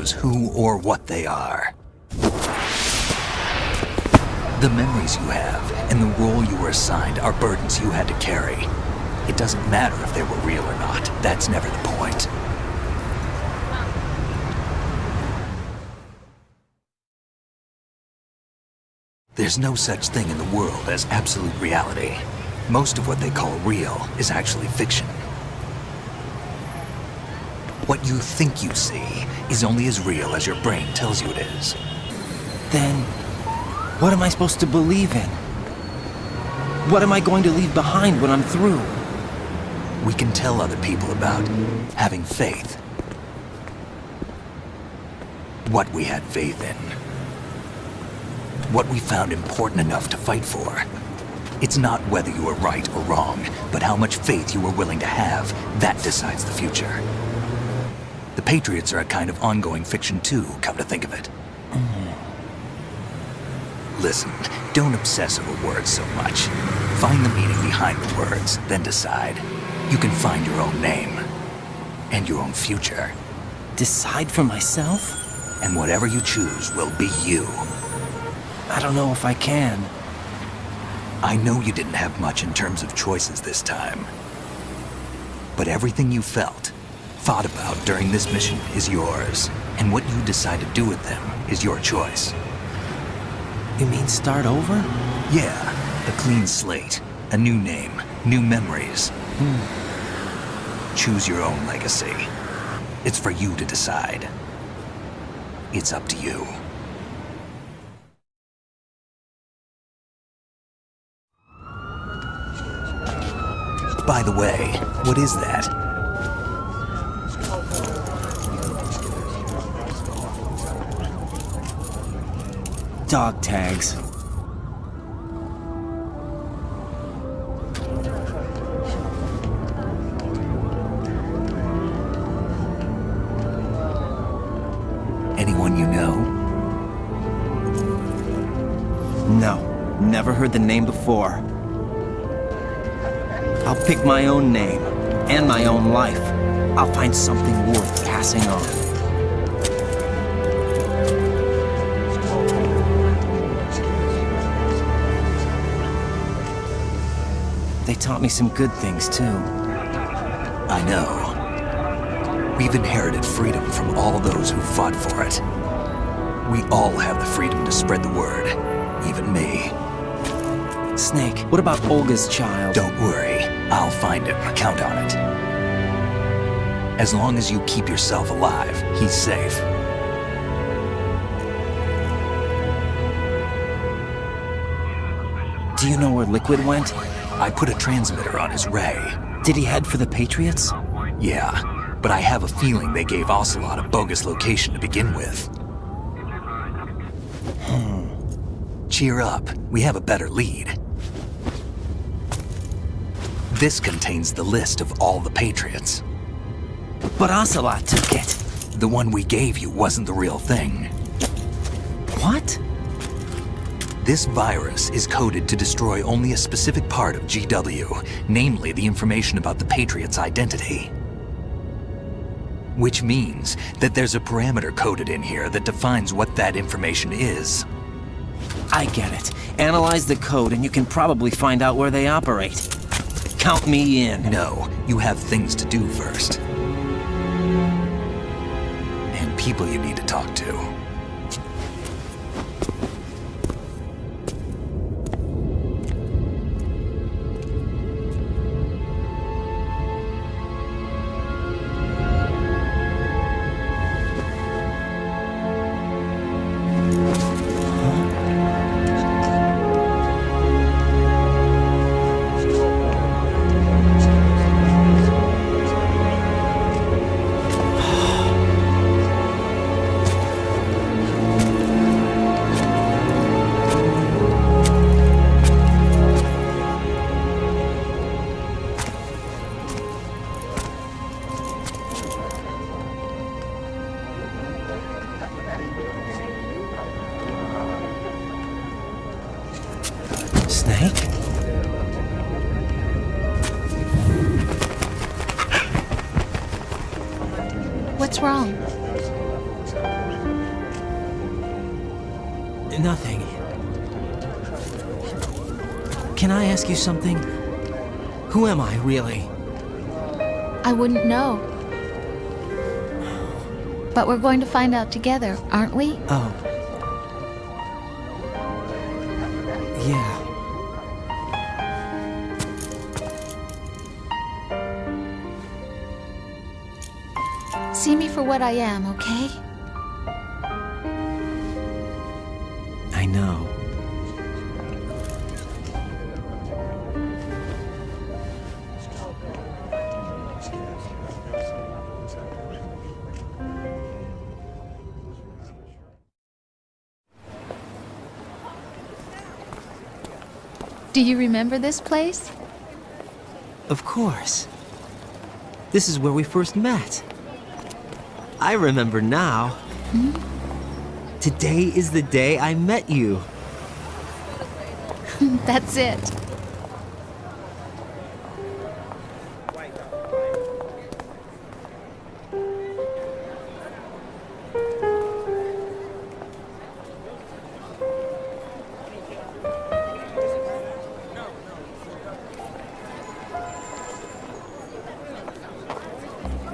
knows who or what they are. The memories you have and the role you were assigned are burdens you had to carry. It doesn't matter if they were real or not. That's never the point. There's no such thing in the world as absolute reality. Most of what they call real is actually fiction. What you think you see is only as real as your brain tells you it is. Then, what am I supposed to believe in? What am I going to leave behind when I'm through? We can tell other people about having faith. What we had faith in. What we found important enough to fight for. It's not whether you were right or wrong, but how much faith you were willing to have. That decides the future. The Patriots are a kind of ongoing fiction too, come to think of it. Listen, don't obsess over words so much. Find the meaning behind the words, then decide. You can find your own name. And your own future. Decide for myself? And whatever you choose will be you. I don't know if I can. I know you didn't have much in terms of choices this time. But everything you felt, thought about during this mission is yours. And what you decide to do with them is your choice. You mean start over? Yeah, a clean slate, a new name, new memories. Choose your own legacy. It's for you to decide. It's up to you. By the way, what is that? Dog tags. Anyone you know? No, never heard the name before. I'll pick my own name, and my own life. I'll find something worth passing on. They taught me some good things, too. I know. We've inherited freedom from all those who fought for it. We all have the freedom to spread the word, even me. Snake, what about Olga's child? Don't worry. I'll find him. Count on it. As long as you keep yourself alive, he's safe. Do you know where Liquid went? I put a transmitter on his ray. Did he head for the Patriots? Yeah, but I have a feeling they gave Ocelot a bogus location to begin with. Cheer up. We have a better lead. This contains the list of all the Patriots. But Ocelot took it. The one we gave you wasn't the real thing. What? This virus is coded to destroy only a specific part of GW, namely the information about the Patriots' identity. Which means that there's a parameter coded in here that defines what that information is. I get it. Analyze the code and you can probably find out where they operate. Count me in. No, you have things to do first. And people you need to talk to. Snake? What's wrong? Nothing. Can I ask you something? Who am I, really? I wouldn't know. But we're going to find out together, aren't we? Oh. Yeah. See me for what I am, okay? I know. Do you remember this place? Of course. This is where we first met. I remember now. Today is the day I met you. That's it.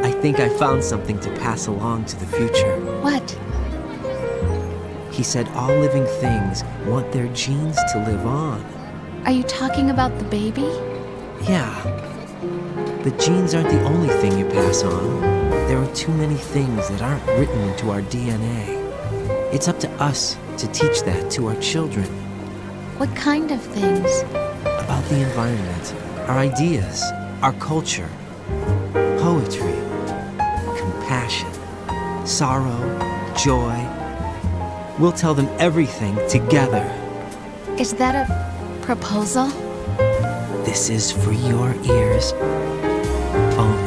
I think I found something to pass along to the future. What? He said all living things want their genes to live on. Are you talking about the baby? Yeah. But genes aren't the only thing you pass on. There are too many things that aren't written into our DNA. It's up to us to teach that to our children. What kind of things? About the environment, our ideas, our culture, poetry, compassion, sorrow, joy. We'll tell them everything together. Is that a proposal? This is for your ears only.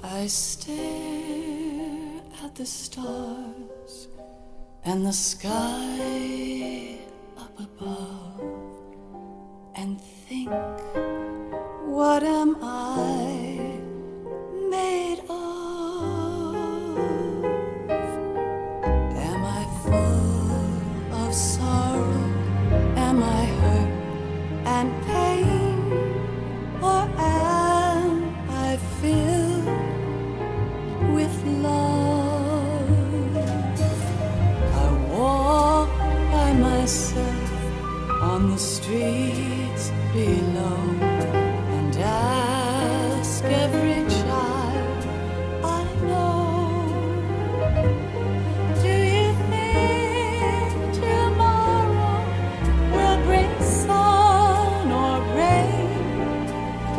I stare at the stars and the sky up above and think, what am I made of? Am I full of sorrow? Am I hurt and pain? Or am I filled with love? I walk by myself on the streets below and ask every child I know, do you think tomorrow will bring sun or rain?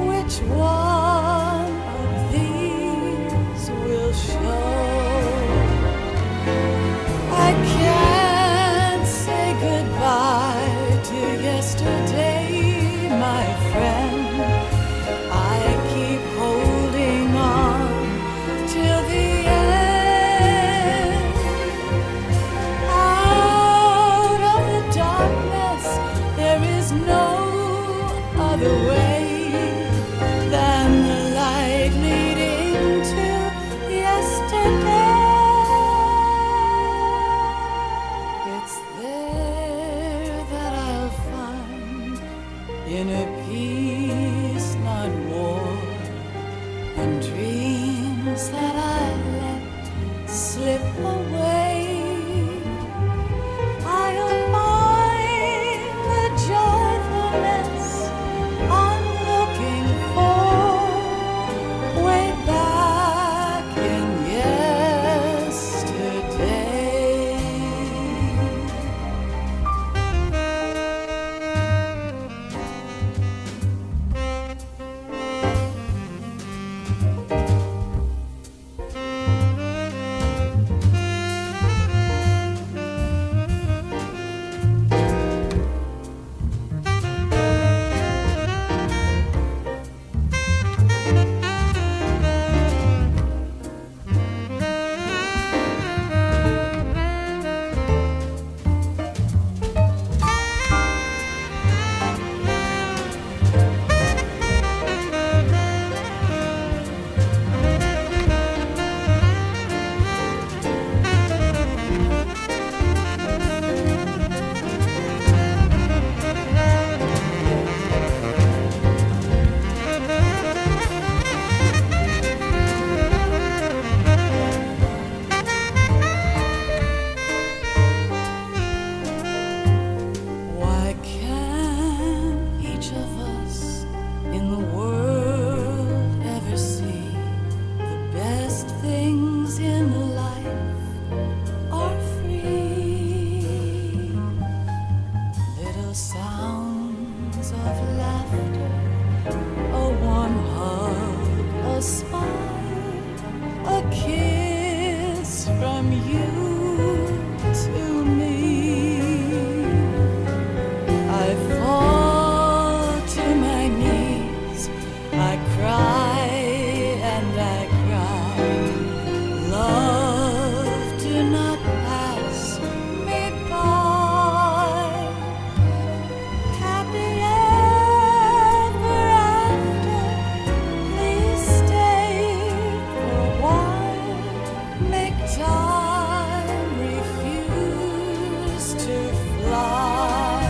Which one of these will show? I can't say goodbye to yesterday, my friend. I keep holding on till the end. Out of the darkness, there is no other way than the light leading to yesterday. It's there that I'll find inner peace, not war, and dreams that I let slip away. I'll find the joyfulness I'm looking for way back in yesterday. from you to me. I fall to my knees, I cry and I cry. Love, do not pass me by. Happy ever after, please stay for a while. Make time refuse to fly.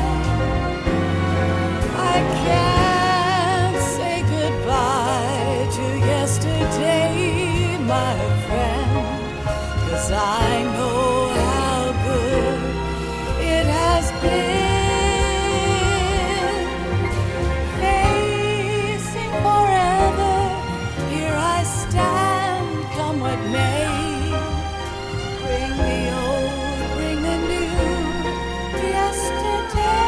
I can't say goodbye to yesterday, my friend, 'cause I know how good it has been. Facing forever, here I stand, come what may. Bring the old, bring the new, yesterday.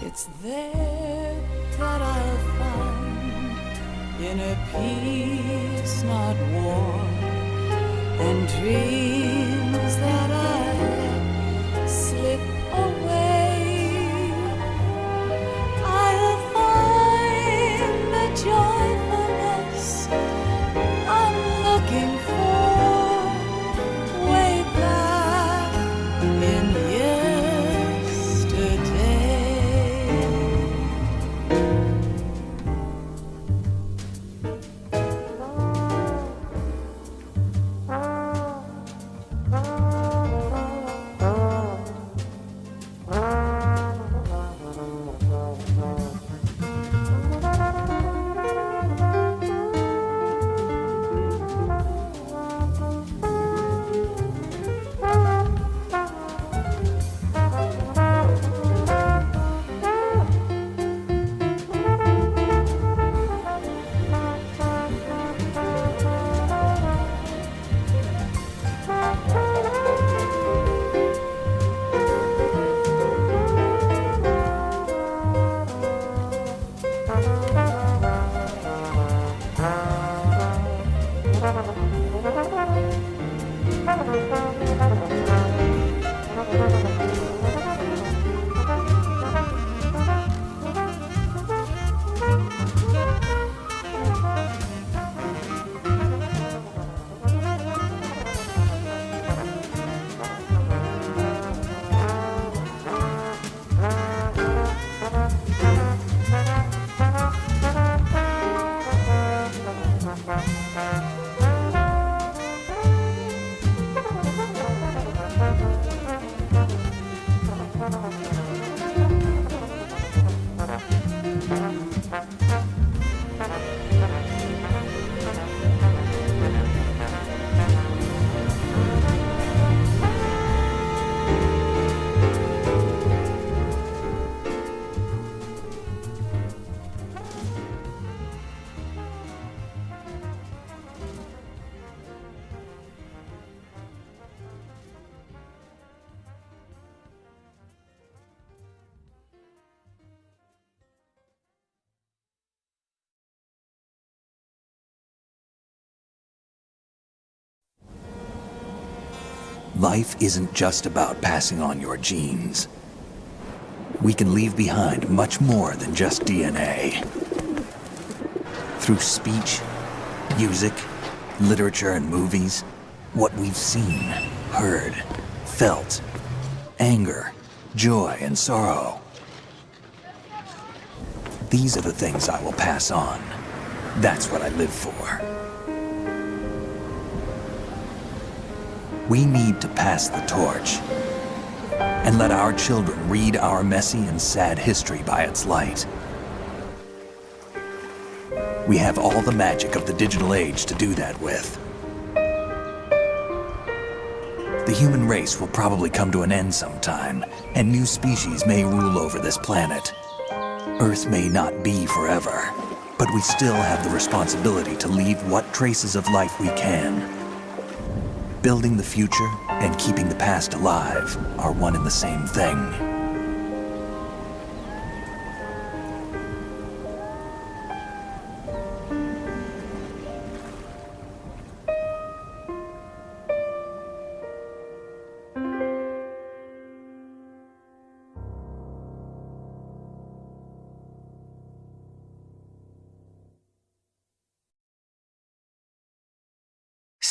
It's there that I'll find inner peace, not war, and dreams that I let slip away. I'll find the joyfulness I'm looking for way back in yesterday. Life isn't just about passing on your genes. We can leave behind much more than just DNA. Through speech, music, literature, and movies, what we've seen, heard, felt, anger, joy, and sorrow. These are the things I will pass on. That's what I live for. We need to pass the torch and let our children read our messy and sad history by its light. We have all the magic of the digital age to do that with. The human race will probably come to an end sometime, and new species may rule over this planet. Earth may not be forever, but we still have the responsibility to leave what traces of life we can. Building the future and keeping the past alive are one and the same thing.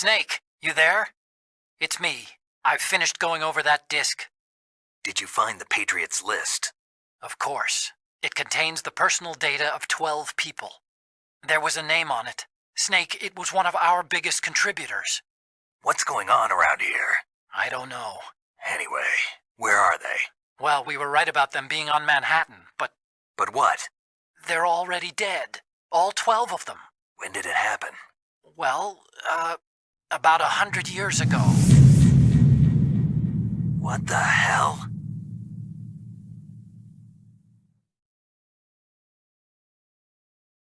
Snake, you there? It's me. I've finished going over that disk. Did you find the Patriots list? Of course. It contains the personal data of 12 people. There was a name on it. Snake, it was one of our biggest contributors. What's going on around here? I don't know. Anyway, where are they? Well, we were right about them being on Manhattan, but... But what? They're already dead. All 12 of them. When did it happen? Well, about 100 years ago. What the